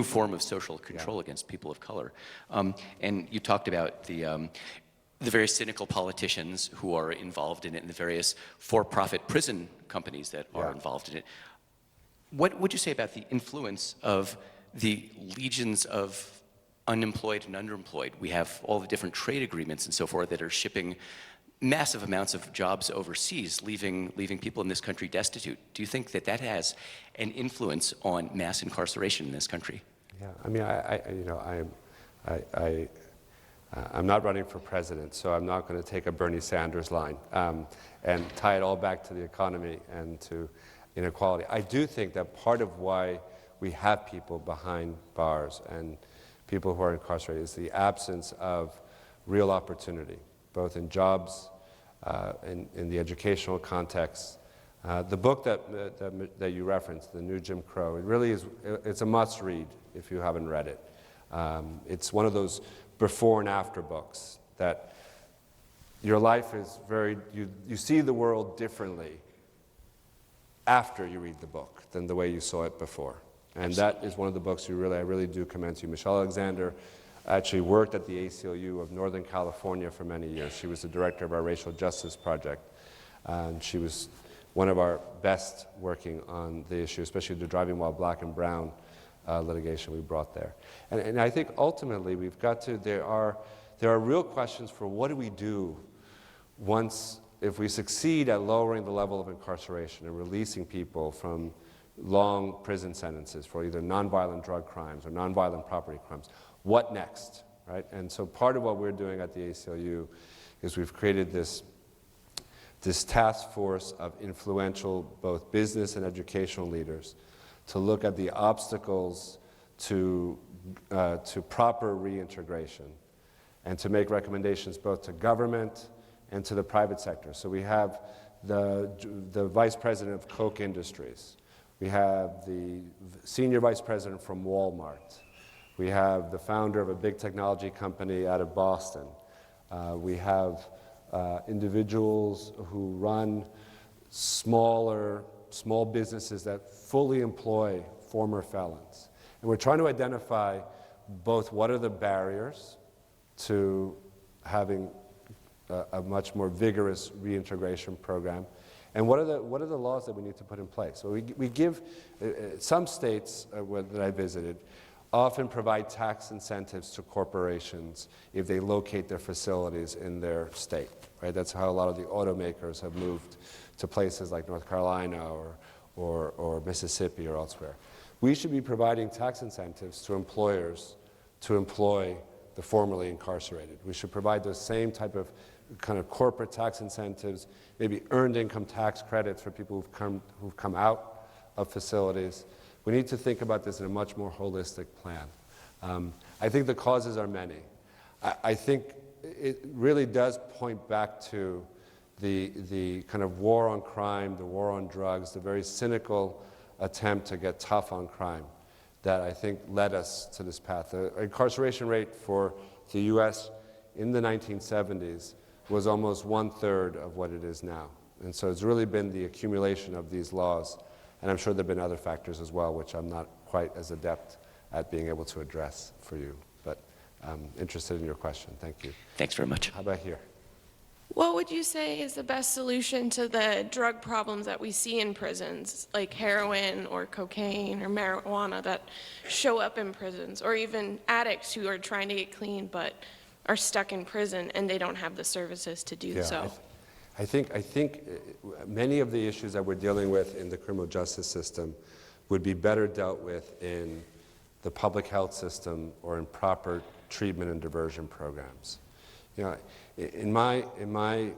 form of social control against people of color. And you talked about the very cynical politicians who are involved in it and the various for-profit prison companies that are involved in it. What would you say about the influence of the legions of unemployed and underemployed? We have all the different trade agreements and so forth that are shipping massive amounts of jobs overseas, leaving people in this country destitute. Do you think that has an influence on mass incarceration in this country? Yeah, I mean, I'm not running for president, so I'm not going to take a Bernie Sanders line and tie it all back to the economy and to inequality. I do think that part of why we have people behind bars and people who are incarcerated is the absence of real opportunity, both in jobs, in the educational context. The book that you referenced, The New Jim Crow, it really is, it's a must read if you haven't read it. It's one of those before and after books that your life is you see the world differently after you read the book than the way you saw it before. And that is one of the books I really do commend to you. Michelle Alexander actually worked at the ACLU of Northern California for many years. She was the director of our Racial Justice Project. And she was one of our best working on the issue, especially the driving while black and brown litigation we brought there. And I think ultimately we've got to, there are real questions for what do we do if we succeed at lowering the level of incarceration and releasing people from long prison sentences for either nonviolent drug crimes or nonviolent property crimes. What next, right? And so part of what we're doing at the ACLU is we've created this task force of influential both business and educational leaders to look at the obstacles to proper reintegration and to make recommendations both to government and to the private sector. So we have the vice president of Koch Industries. We have the senior vice president from Walmart. We have the founder of a big technology company out of Boston. We have individuals who run small businesses that fully employ former felons. And we're trying to identify both what are the barriers to having a much more vigorous reintegration program, and what are the laws that we need to put in place. So we give, some states that I visited often provide tax incentives to corporations if they locate their facilities in their state, right? That's how a lot of the automakers have moved to places like North Carolina or Mississippi or elsewhere. We should be providing tax incentives to employers to employ the formerly incarcerated. We should provide those same type of kind of corporate tax incentives, maybe earned income tax credits for people who've come out of facilities. We need to think about this in a much more holistic plan. I think the causes are many. I think it really does point back to the kind of war on crime, the war on drugs, the very cynical attempt to get tough on crime that I think led us to this path. The incarceration rate for the US in the 1970s was almost 1/3 of what it is now. And so it's really been the accumulation of these laws, and I'm sure there have been other factors as well, which I'm not quite as adept at being able to address for you. But I'm interested in your question. Thank you. Thanks very much. How about here? What would you say is the best solution to the drug problems that we see in prisons, like heroin or cocaine or marijuana that show up in prisons, or even addicts who are trying to get clean but are stuck in prison and they don't have the services to do so? I think many of the issues that we're dealing with in the criminal justice system would be better dealt with in the public health system or in proper treatment and diversion programs. You know, in my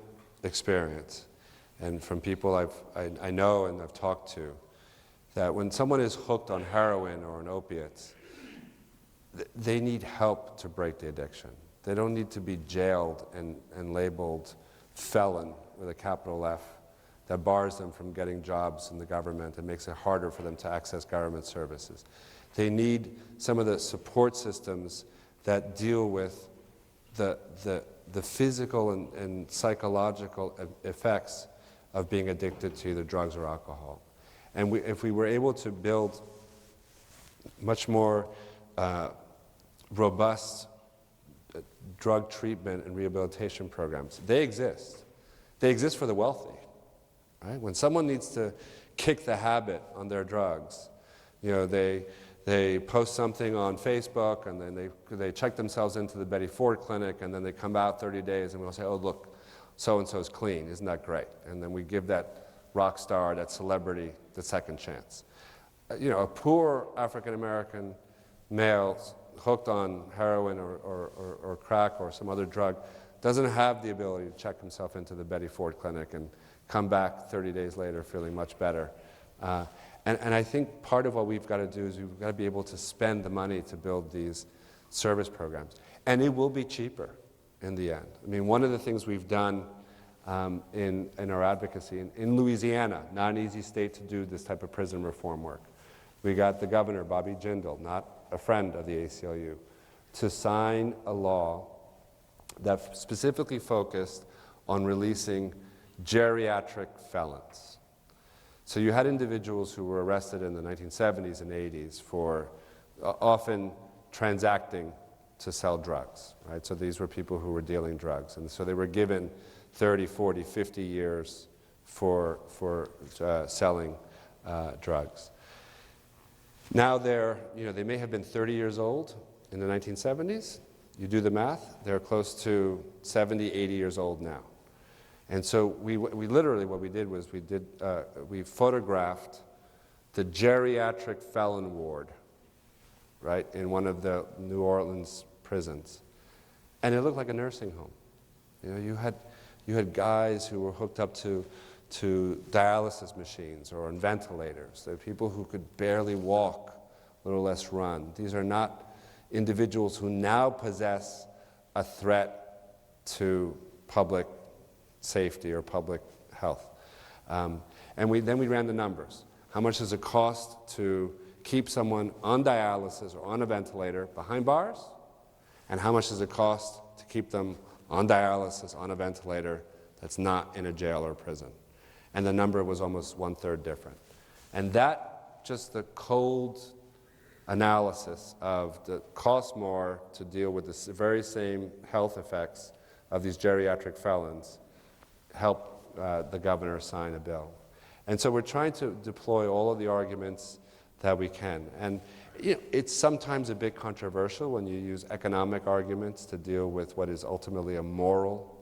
experience, and from people I know and I've talked to, that when someone is hooked on heroin or on opiates, they need help to break the addiction. They don't need to be jailed and labeled felon with a capital F that bars them from getting jobs in the government and makes it harder for them to access government services. They need some of the support systems that deal with the physical and psychological effects of being addicted to either drugs or alcohol. And if we were able to build much more robust drug treatment and rehabilitation programs, they exist. They exist for the wealthy, right? When someone needs to kick the habit on their drugs, you know, they post something on Facebook, and then they check themselves into the Betty Ford Clinic, and then they come out 30 days, and we'll say, oh, look, so-and-so's clean. Isn't that great? And then we give that rock star, that celebrity, the second chance. You know, a poor African-American male hooked on heroin or crack or some other drug doesn't have the ability to check himself into the Betty Ford Clinic and come back 30 days later feeling much better. And I think part of what we've got to do is we've got to be able to spend the money to build these service programs. And it will be cheaper in the end. I mean, one of the things we've done in our advocacy, in Louisiana, not an easy state to do this type of prison reform work, we got the governor, Bobby Jindal, not a friend of the ACLU, to sign a law that specifically focused on releasing geriatric felons. So you had individuals who were arrested in the 1970s and 80s for often transacting to sell drugs, right? So these were people who were dealing drugs. And so they were given 30, 40, 50 years for selling drugs. Now they may have been 30 years old in the 1970s. You do the math, they're close to 70, 80 years old now. And so we literally, what we did was we photographed the geriatric felon ward, right, in one of the New Orleans prisons. And it looked like a nursing home. You had guys who were hooked up to dialysis machines or on ventilators. There were people who could barely walk, a little less run. These are not individuals who now possess a threat to public safety or public health. And then we ran the numbers. How much does it cost to keep someone on dialysis or on a ventilator behind bars? And how much does it cost to keep them on dialysis, on a ventilator that's not in a jail or prison? And the number was almost 1/3 different. And that, just the cold analysis of the cost more to deal with the very same health effects of these geriatric felons, helped the governor sign a bill. And so we're trying to deploy all of the arguments that we can. And it's sometimes a bit controversial when you use economic arguments to deal with what is ultimately a moral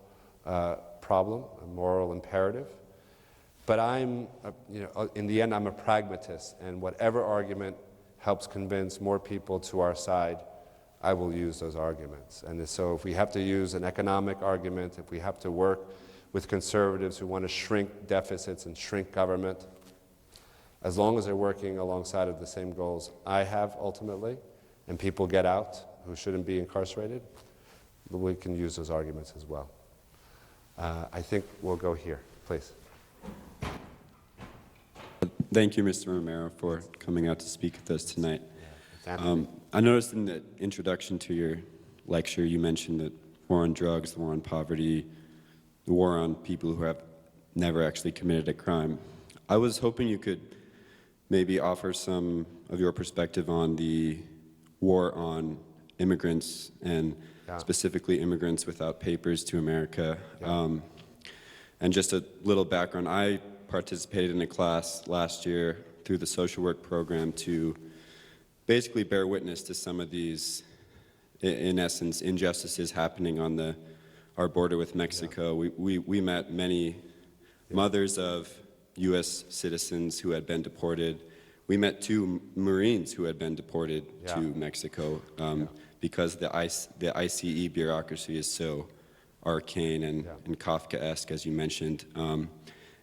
problem, a moral imperative. But in the end, I'm a pragmatist, and whatever argument helps convince more people to our side, I will use those arguments. And so if we have to use an economic argument, if we have to work with conservatives who want to shrink deficits and shrink government, as long as they're working alongside of the same goals I have ultimately, and people get out who shouldn't be incarcerated, we can use those arguments as well. I think we'll go here, please. Thank you, Mr. Romero, for coming out to speak with us tonight. I noticed in the introduction to your lecture, you mentioned that war on drugs, the war on poverty, the war on people who have never actually committed a crime. I was hoping you could maybe offer some of your perspective on the war on immigrants and specifically immigrants without papers to America. And just a little background, I participated in a class last year through the social work program to basically bear witness to some of these, in essence, injustices happening on our border with Mexico. We met many mothers of U.S. citizens who had been deported. We met 2 Marines who had been deported to Mexico because the ICE bureaucracy is so arcane and Kafkaesque, as you mentioned.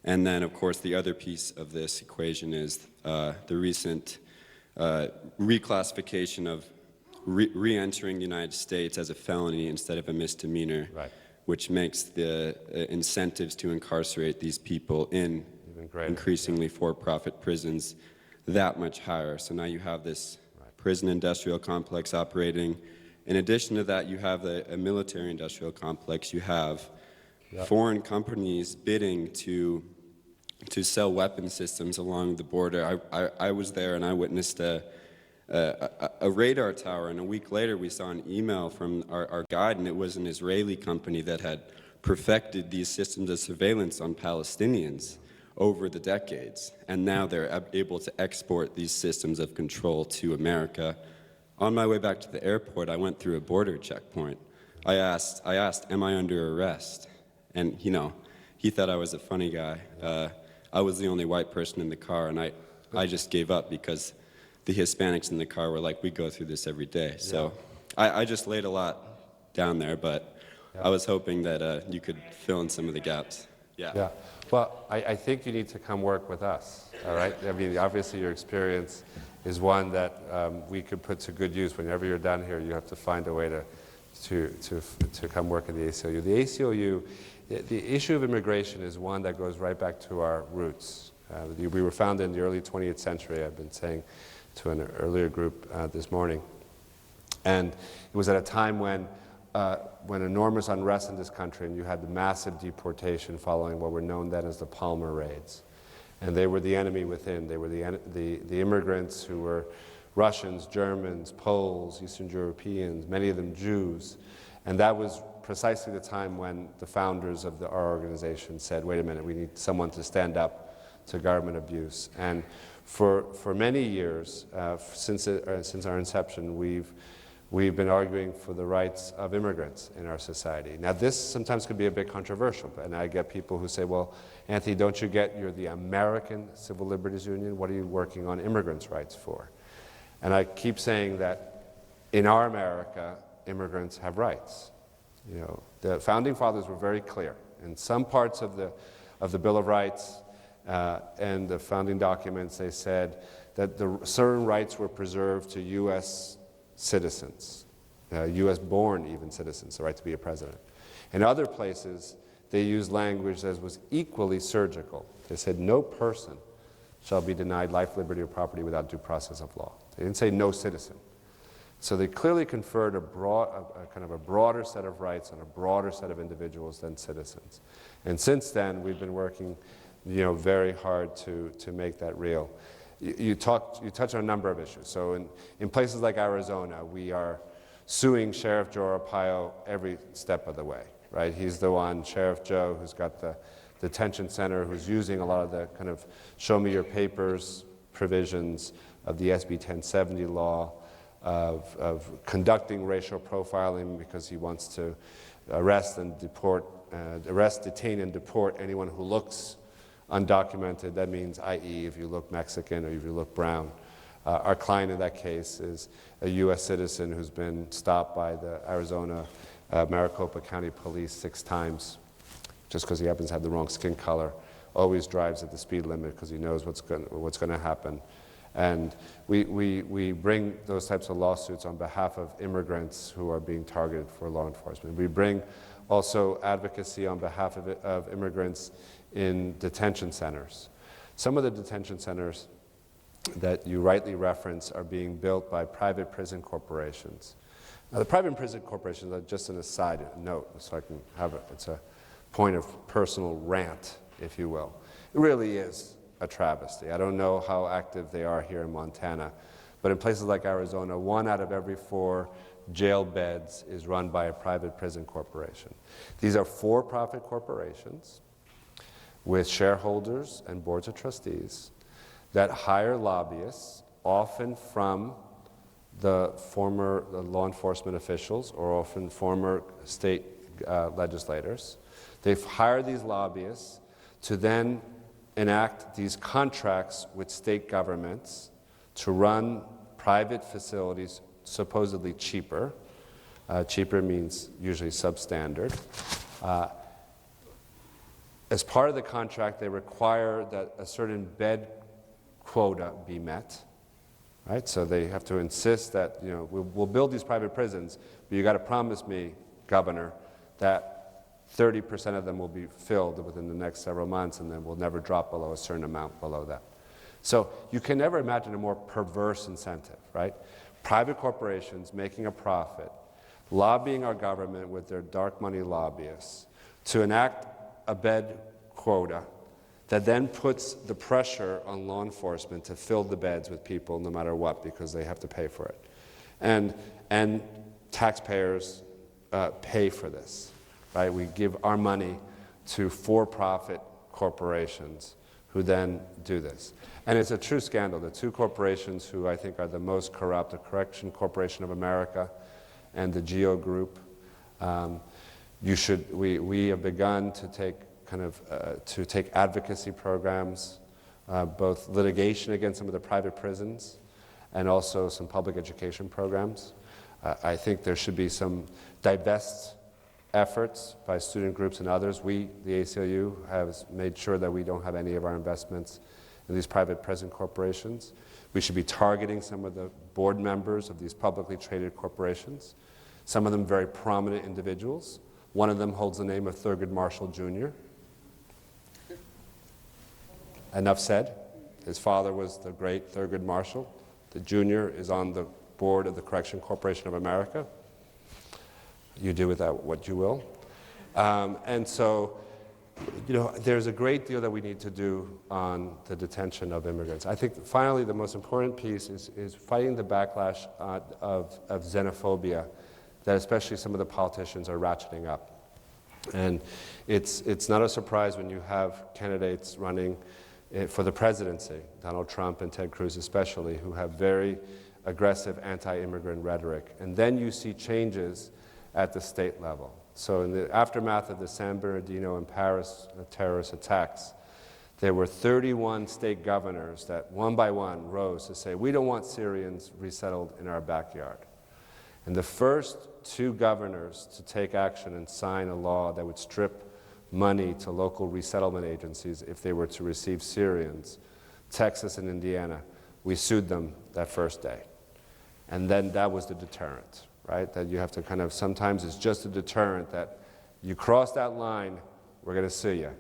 And then, of course, the other piece of this equation is the recent reclassification of re-entering the United States as a felony instead of a misdemeanor, which makes the incentives to incarcerate these people in increasingly for-profit prisons that much higher. So now you have this prison industrial complex operating. In addition to that, you have a military industrial complex. You have foreign companies bidding to sell weapon systems along the border. I was there and I witnessed a radar tower, and a week later we saw an email from our guide, and it was an Israeli company that had perfected these systems of surveillance on Palestinians over the decades, and now they're able to export these systems of control to America. On my way back to the airport, I went through a border checkpoint. I asked, am I under arrest? And he thought I was a funny guy. I was the only white person in the car, and I just gave up because the Hispanics in the car were like, we go through this every day. So I just laid a lot down there, but I was hoping that you could fill in some of the gaps. Yeah. Well, I think you need to come work with us, all right? I mean, obviously your experience is one that we could put to good use. Whenever you're down here, you have to find a way to come work in the ACLU. The ACLU, the issue of immigration is one that goes right back to our roots. We were founded in the early 20th century, I've been saying to an earlier group this morning. And it was at a time when enormous unrest in this country, and you had the massive deportation following what were known then as the Palmer raids. And they were the enemy within. They were the immigrants who were Russians, Germans, Poles, Eastern Europeans, many of them Jews. And that was precisely the time when the founders of our organization said, wait a minute, we need someone to stand up to government abuse. And For many years, since our inception, we've been arguing for the rights of immigrants in our society. Now, this sometimes could be a bit controversial, and I get people who say, well, Anthony, don't you get you're the American Civil Liberties Union? What are you working on immigrants' rights for? And I keep saying that in our America, immigrants have rights. You know, the Founding Fathers were very clear. In some parts of the Bill of Rights and the founding documents, they said that certain rights were preserved to U.S. citizens, U.S.-born even citizens, the right to be a president. In other places, they used language that was equally surgical. They said, no person shall be denied life, liberty, or property without due process of law. They didn't say no citizen. So they clearly conferred a kind of a broader set of rights on a broader set of individuals than citizens. And since then, we've been working, you know, very hard to make that real. You touch on a number of issues. So in places like Arizona, we are suing Sheriff Joe Arpaio every step of the way, right? He's the one, Sheriff Joe, who's got the detention center, who's using a lot of the kind of show me your papers provisions of the SB 1070 law, of conducting racial profiling because he wants to arrest, detain, and deport anyone who looks undocumented. That means, i.e., if you look Mexican or if you look brown. Our client in that case is a U.S. citizen who's been stopped by the Arizona Maricopa County Police 6 times just because he happens to have the wrong skin color, always drives at the speed limit because he knows what's going to happen. And we bring those types of lawsuits on behalf of immigrants who are being targeted for law enforcement. We bring also advocacy on behalf of immigrants in detention centers. Some of the detention centers that you rightly reference are being built by private prison corporations. Now, the private prison corporations are just an aside note, so I can have it. It's a point of personal rant, if you will. It really is a travesty. I don't know how active they are here in Montana, but in places like Arizona, 1 out of every 4 jail beds is run by a private prison corporation. These are for-profit corporations with shareholders and boards of trustees that hire lobbyists, often from the former law enforcement officials or often former state legislators. They've hired these lobbyists to then enact these contracts with state governments to run private facilities supposedly cheaper. Cheaper means usually substandard. As part of the contract, they require that a certain bed quota be met. Right? So they have to insist that, you know, we'll build these private prisons, but you got to promise me, Governor, that 30% of them will be filled within the next several months, and then we'll never drop below a certain amount below that. So you can never imagine a more perverse incentive, right? Private corporations making a profit, lobbying our government with their dark money lobbyists to enact a bed quota that then puts the pressure on law enforcement to fill the beds with people no matter what because they have to pay for it. And taxpayers pay for this, right? We give our money to for-profit corporations who then do this. And it's a true scandal. The 2 corporations who I think are the most corrupt, the Correction Corporation of America and the GEO Group, we have begun to take advocacy programs, both litigation against some of the private prisons and also some public education programs. I think there should be some divest efforts by student groups and others. We, the ACLU, have made sure that we don't have any of our investments in these private prison corporations. We should be targeting some of the board members of these publicly traded corporations, some of them very prominent individuals. One of them holds the name of Thurgood Marshall Jr. Enough said. His father was the great Thurgood Marshall. The junior is on the board of the Correction Corporation of America. You do with that what you will. And so, you know, there's a great deal that we need to do on the detention of immigrants. I think finally the most important piece is fighting the backlash of xenophobia that especially some of the politicians are ratcheting up. And it's not a surprise when you have candidates running for the presidency, Donald Trump and Ted Cruz especially, who have very aggressive anti-immigrant rhetoric. And then you see changes at the state level. So in the aftermath of the San Bernardino and Paris terrorist attacks, there were 31 state governors that one by one rose to say, we don't want Syrians resettled in our backyard. And the first two governors to take action and sign a law that would strip money to local resettlement agencies if they were to receive Syrians, Texas and Indiana, we sued them that first day. And then that was the deterrent, right? That you have to kind of, sometimes it's just a deterrent that you cross that line, we're going to sue you.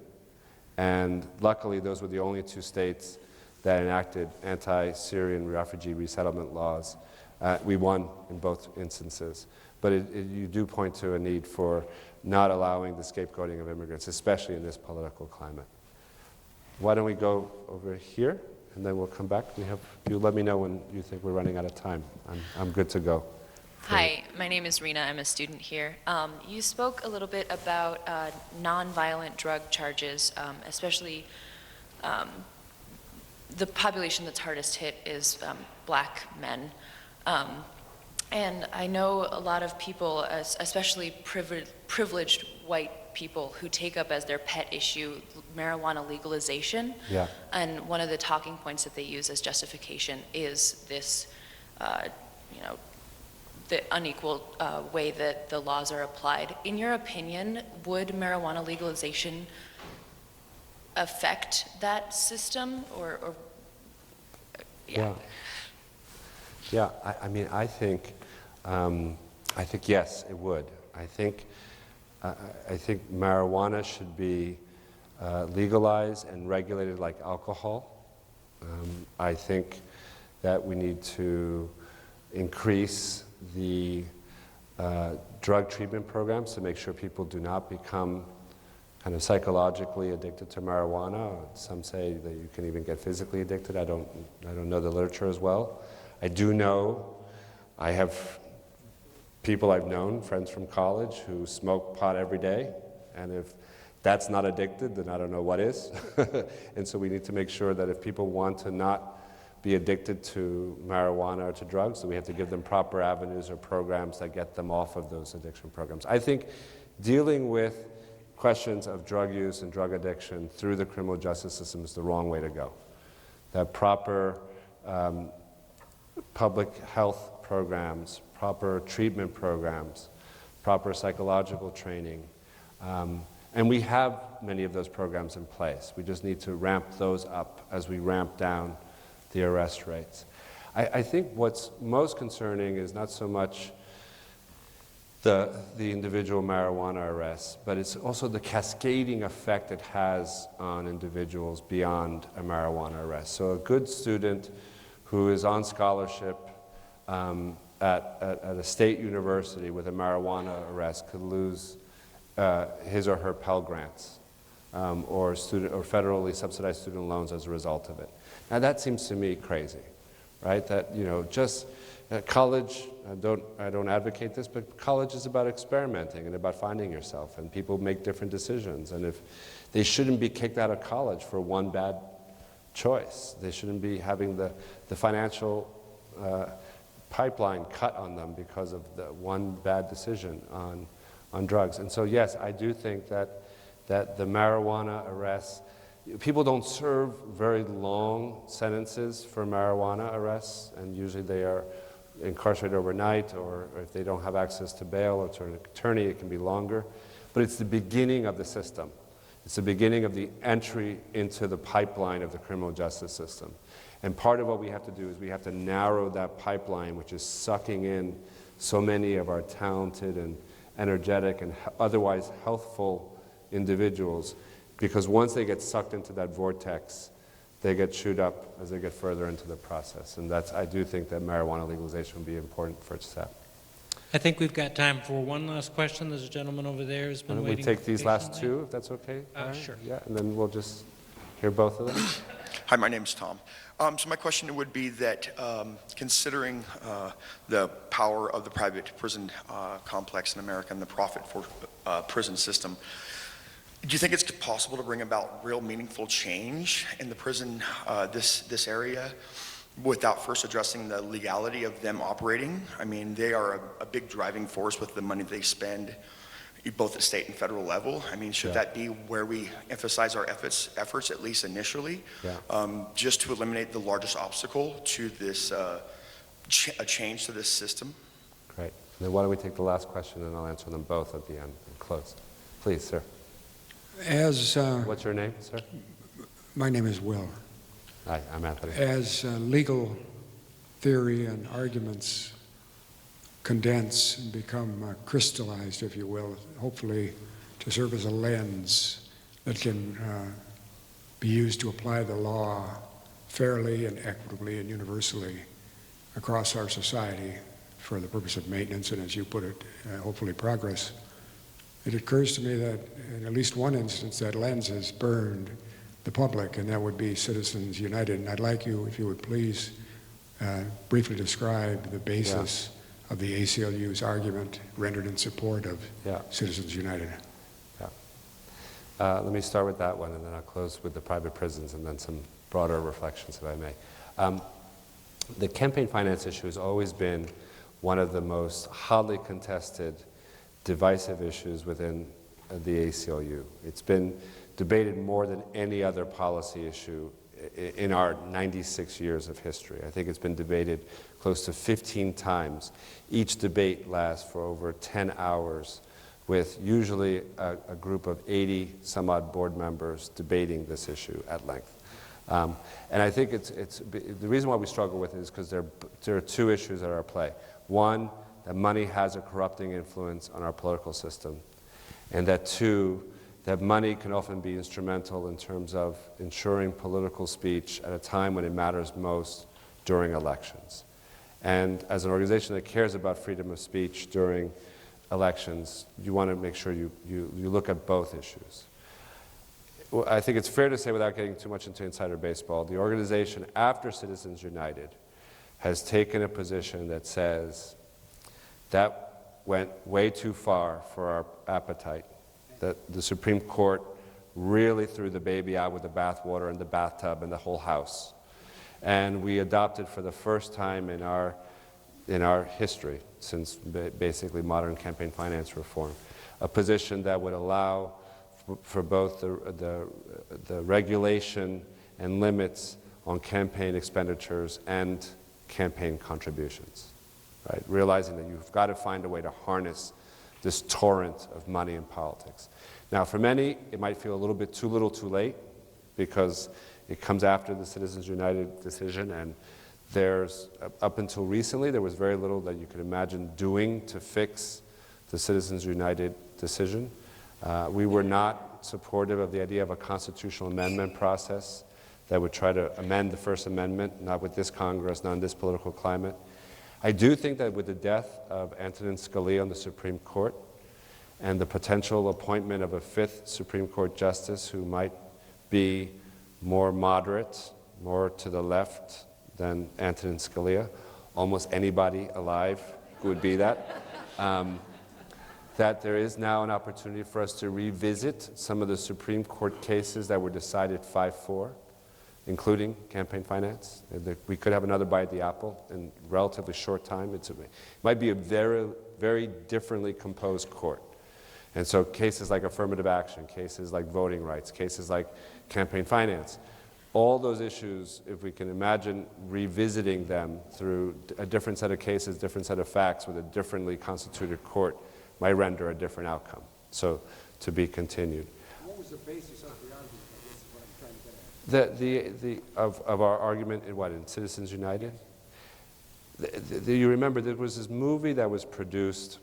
And luckily, those were the only two states that enacted anti-Syrian refugee resettlement laws. We won in both instances. But you do point to a need for not allowing the scapegoating of immigrants, especially in this political climate. Why don't we go over here, and then we'll come back. You let me know when you think we're running out of time. I'm good to go. Hi, my name is Rena. I'm a student here. You spoke a little bit about nonviolent drug charges, especially the population that's hardest hit is black men. And I know a lot of people, especially privileged white people, who take up as their pet issue marijuana legalization. Yeah. And one of the talking points that they use as justification is this, the unequal way that the laws are applied. In your opinion, would marijuana legalization affect that system, or yeah? Yeah, I mean, I think yes, it would. I think marijuana should be legalized and regulated like alcohol. I think that we need to increase the drug treatment programs to make sure people do not become kind of psychologically addicted to marijuana. Some say that you can even get physically addicted. I don't know the literature as well. I do know, I have people I've known, friends from college, who smoke pot every day, and if that's not addicted, then I don't know what is. And so we need to make sure that if people want to not be addicted to marijuana or to drugs, that we have to give them proper avenues or programs that get them off of those addiction programs. I think dealing with questions of drug use and drug addiction through the criminal justice system is the wrong way to go. That proper public health programs, proper treatment programs, proper psychological training. And we have many of those programs in place. We just need to ramp those up as we ramp down the arrest rates. I think what's most concerning is not so much the individual marijuana arrests, but it's also the cascading effect it has on individuals beyond a marijuana arrest. So a good student who is on scholarship at a state university with a marijuana arrest could lose his or her Pell Grants or federally subsidized student loans as a result of it. Now that seems to me crazy, right? That, just college, I don't advocate this, but college is about experimenting and about finding yourself, and people make different decisions. And if they shouldn't be kicked out of college for one bad choice, they shouldn't be having the financial pipeline cut on them because of the one bad decision on drugs. And so yes, I do think that the marijuana arrests, people don't serve very long sentences for marijuana arrests, and usually they are incarcerated overnight, or if they don't have access to bail or to an attorney, it can be longer. But it's the beginning of the system. It's the beginning of the entry into the pipeline of the criminal justice system. And part of what we have to do is we have to narrow that pipeline, which is sucking in so many of our talented and energetic and otherwise healthful individuals, because once they get sucked into that vortex, they get chewed up as they get further into the process. And I do think that marijuana legalization would be an important first step. I think we've got time for one last question. There's a gentleman over there who's Why been don't we waiting. take these last patiently. two, if that's okay? All right. Sure. Yeah, and then we'll just hear both of them. Hi, my name's Tom. So my question would be that considering the power of the private prison complex in America and the profit for prison system, Do you think it's possible to bring about real meaningful change in the prison, this area, without first addressing the legality of them operating? I mean, they are a big driving force with the money they spend, both at state and federal level. I mean, should that be where we emphasize our efforts at least initially, just to eliminate the largest obstacle to this a change to this system? Great. And then why don't we take the last question, and I'll answer them both at the end and close. Please, sir. What's your name, sir? My name is Will. Hi, I'm Anthony. As legal theory and arguments condense and become crystallized, if you will, hopefully to serve as a lens that can be used to apply the law fairly and equitably and universally across our society for the purpose of maintenance and, as you put it, hopefully progress. It occurs to me that in at least one instance that lens has burned the public, and that would be Citizens United. And I'd like you, if you would please, briefly describe the basis of the ACLU's argument rendered in support of Citizens United. Let me start with that one, and then I'll close with the private prisons and then some broader reflections, if I may. The campaign finance issue has always been one of the most hotly contested, divisive issues within the ACLU. It's been debated more than any other policy issue in our 96 years of history. I think it's been debated close to 15 times. Each debate lasts for over 10 hours, with usually a group of 80 some odd board members debating this issue at length. And I think the reason why we struggle with it is because there are two issues that are at play. One, that money has a corrupting influence on our political system, and that two, that money can often be instrumental in terms of ensuring political speech at a time when it matters most, during elections. And as an organization that cares about freedom of speech during elections, you want to make sure you look at both issues. Well, I think it's fair to say, without getting too much into insider baseball, the organization, after Citizens United, has taken a position that says that went way too far for our appetite, that the Supreme Court really threw the baby out with the bathwater and the bathtub and the whole house. And we adopted for the first time in our history, since basically modern campaign finance reform, a position that would allow for both the regulation and limits on campaign expenditures and campaign contributions, right? Realizing that you've got to find a way to harness this torrent of money in politics. Now, for many, it might feel a little bit too little too late, because it comes after the Citizens United decision, and there's, up until recently, there was very little that you could imagine doing to fix the Citizens United decision. We were not supportive of the idea of a constitutional amendment process that would try to amend the First Amendment, not with this Congress, not in this political climate. I do think that with the death of Antonin Scalia on the Supreme Court and the potential appointment of a fifth Supreme Court justice who might be more moderate, more to the left than Antonin Scalia, almost anybody alive would be that, that there is now an opportunity for us to revisit some of the Supreme Court cases that were decided 5-4, including campaign finance. We could have another bite at the apple in a relatively short time. It might be a very, very differently composed court. And so cases like affirmative action, cases like voting rights, cases like campaign finance, all those issues, if we can imagine revisiting them through a different set of cases, different set of facts with a differently constituted court, might render a different outcome. So, to be continued. What was the basis of the argument? I guess is what I'm trying to get at. Of our argument in what, in Citizens United? You remember there was this movie that was produced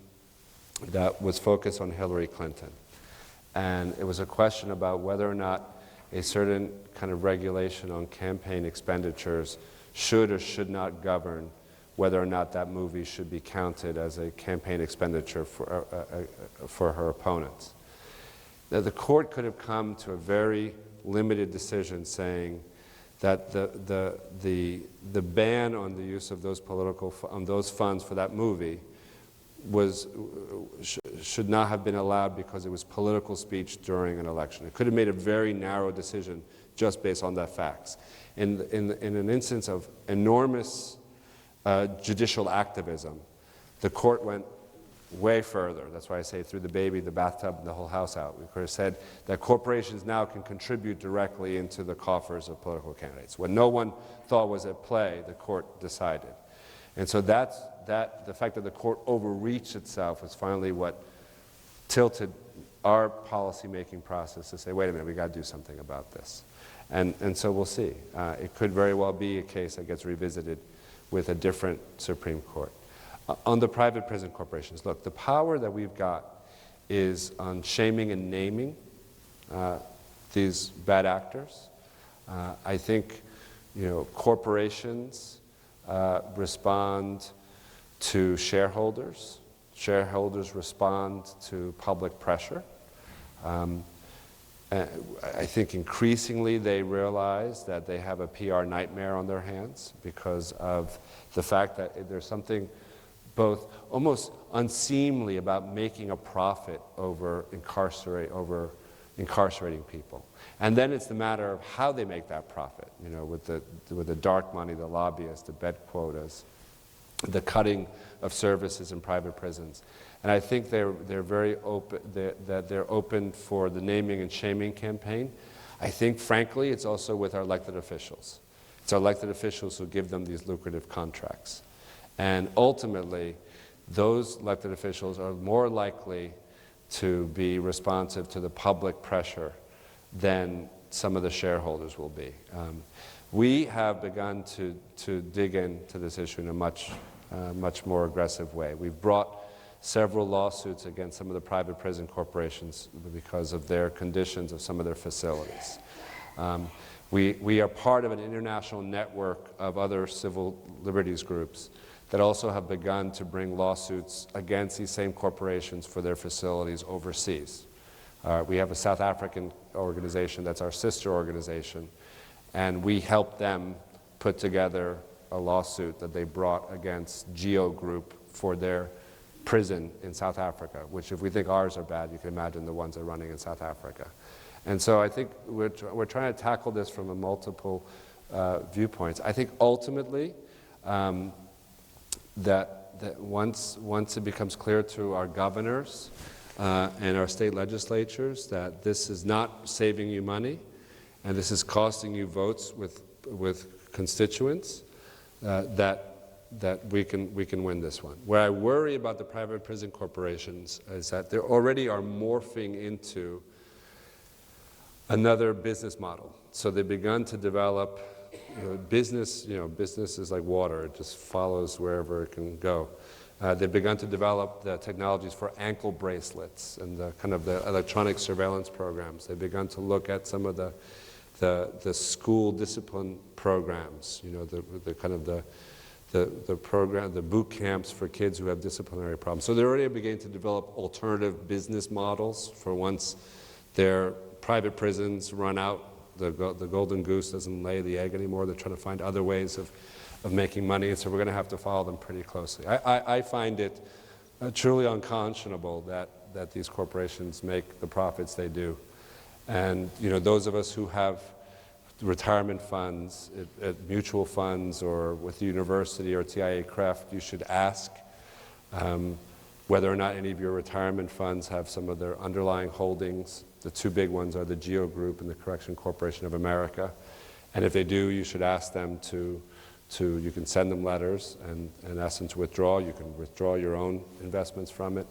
that was focused on Hillary Clinton. And it was a question about whether or not a certain kind of regulation on campaign expenditures should or should not govern whether or not that movie should be counted as a campaign expenditure for her opponents. Now, the court could have come to a very limited decision saying that the ban on the use of those those funds for that movie should not have been allowed because it was political speech during an election. It could have made a very narrow decision just based on that facts. In an instance of enormous judicial activism, the court went way further. That's why I say threw the baby, the bathtub, and the whole house out. We could have said that corporations now can contribute directly into the coffers of political candidates. When no one thought was at play, the court decided. And so the fact that the court overreached itself was finally what tilted our policy-making process to say, wait a minute, we got to do something about this. And so we'll see. It could very well be a case that gets revisited with a different Supreme Court. On the private prison corporations, look, the power that we've got is on shaming and naming these bad actors. I think, corporations respond to shareholders. Shareholders respond to public pressure. I think increasingly they realize that they have a PR nightmare on their hands because of the fact that there's something both almost unseemly about making a profit over incarcerating people. And then it's the matter of how they make that profit, with the dark money, the lobbyists, the bed quotas, the cutting of services in private prisons. And I think they're very open, that they're open for the naming and shaming campaign. I think, frankly, it's also with our elected officials. It's our elected officials who give them these lucrative contracts. And ultimately, those elected officials are more likely to be responsive to the public pressure than some of the shareholders will be. We have begun to dig into this issue in a much more aggressive way. We've brought several lawsuits against some of the private prison corporations because of their conditions of some of their facilities. We are part of an international network of other civil liberties groups that also have begun to bring lawsuits against these same corporations for their facilities overseas. We have a South African organization that's our sister organization, and we helped them put together a lawsuit that they brought against Geo Group for their prison in South Africa, which if we think ours are bad, you can imagine the ones that are running in South Africa. And so I think we're trying to tackle this from a multiple viewpoints. I think ultimately that once it becomes clear to our governors and our state legislatures that this is not saving you money and this is costing you votes with constituents, that we can win this one. Where I worry about the private prison corporations is that they already are morphing into another business model. So they've begun to develop business. Business is like water; it just follows wherever it can go. They've begun to develop the technologies for ankle bracelets and the kind of the electronic surveillance programs. They've begun to look at some of the school discipline programs. The program, the boot camps for kids who have disciplinary problems. So they're already beginning to develop alternative business models for once their private prisons run out, the golden goose doesn't lay the egg anymore. They're trying to find other ways of making money, and so we're going to have to follow them pretty closely. I find it truly unconscionable that these corporations make the profits they do. And those of us who have retirement funds, at mutual funds, or with the university or TIAA-CREF, you should ask whether or not any of your retirement funds have some of their underlying holdings. The two big ones are the Geo Group and the Correction Corporation of America. And if they do, you should ask them you can send them letters and ask them to withdraw. You can withdraw your own investments from it.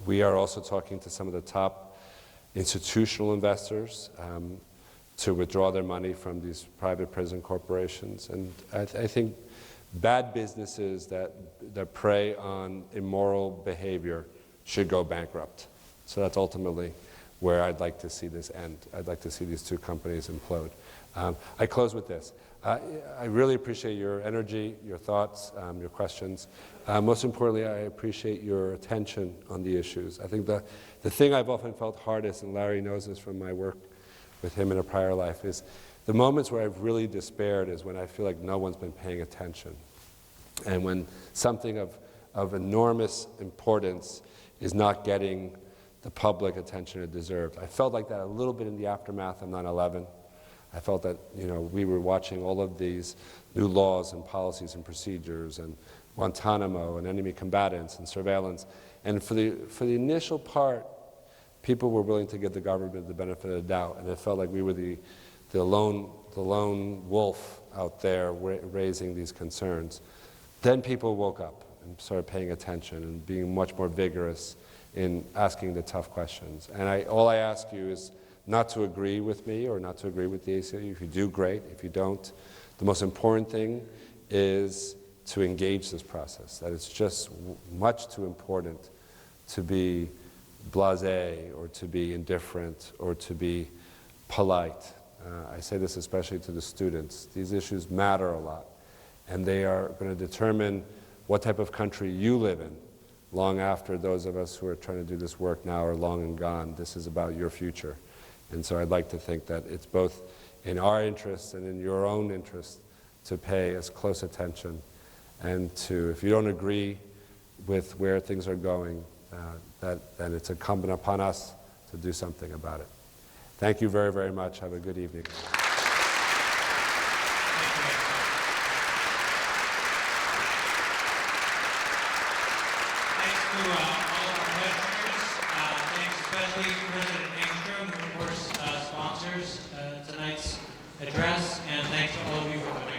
We are also talking to some of the top institutional investors to withdraw their money from these private prison corporations. And I think bad businesses that prey on immoral behavior should go bankrupt. So that's ultimately where I'd like to see this end. I'd like to see these two companies implode. I close with this. I really appreciate your energy, your thoughts, your questions. Most importantly, I appreciate your attention on the issues. I think the thing I've often felt hardest, and Larry knows this from my work with him in a prior life, is the moments where I've really despaired is when I feel like no one's been paying attention. And when something of enormous importance is not getting the public attention it deserves. I felt like that a little bit in the aftermath of 9/11. I felt that, we were watching all of these new laws and policies and procedures and Guantanamo and enemy combatants and surveillance. And for the initial part, people were willing to give the government the benefit of the doubt, and it felt like we were the lone wolf out there raising these concerns. Then people woke up and started paying attention and being much more vigorous in asking the tough questions. And all I ask you is not to agree with me or not to agree with the ACLU. If you do, great. If you don't, the most important thing is to engage this process, that it's just much too important to be blasé or to be indifferent or to be polite. I say this especially to the students. These issues matter a lot, and they are going to determine what type of country you live in long after those of us who are trying to do this work now are long and gone. This is about your future. And so I'd like to think that it's both in our interest and in your own interest to pay as close attention and to, if you don't agree with where things are going, then it's incumbent upon us to do something about it. Thank you very, very much. Have a good evening. Thanks to all of our lecturers. Thanks especially to President Engstrom, who of course sponsors tonight's address, and thanks to all of you for coming.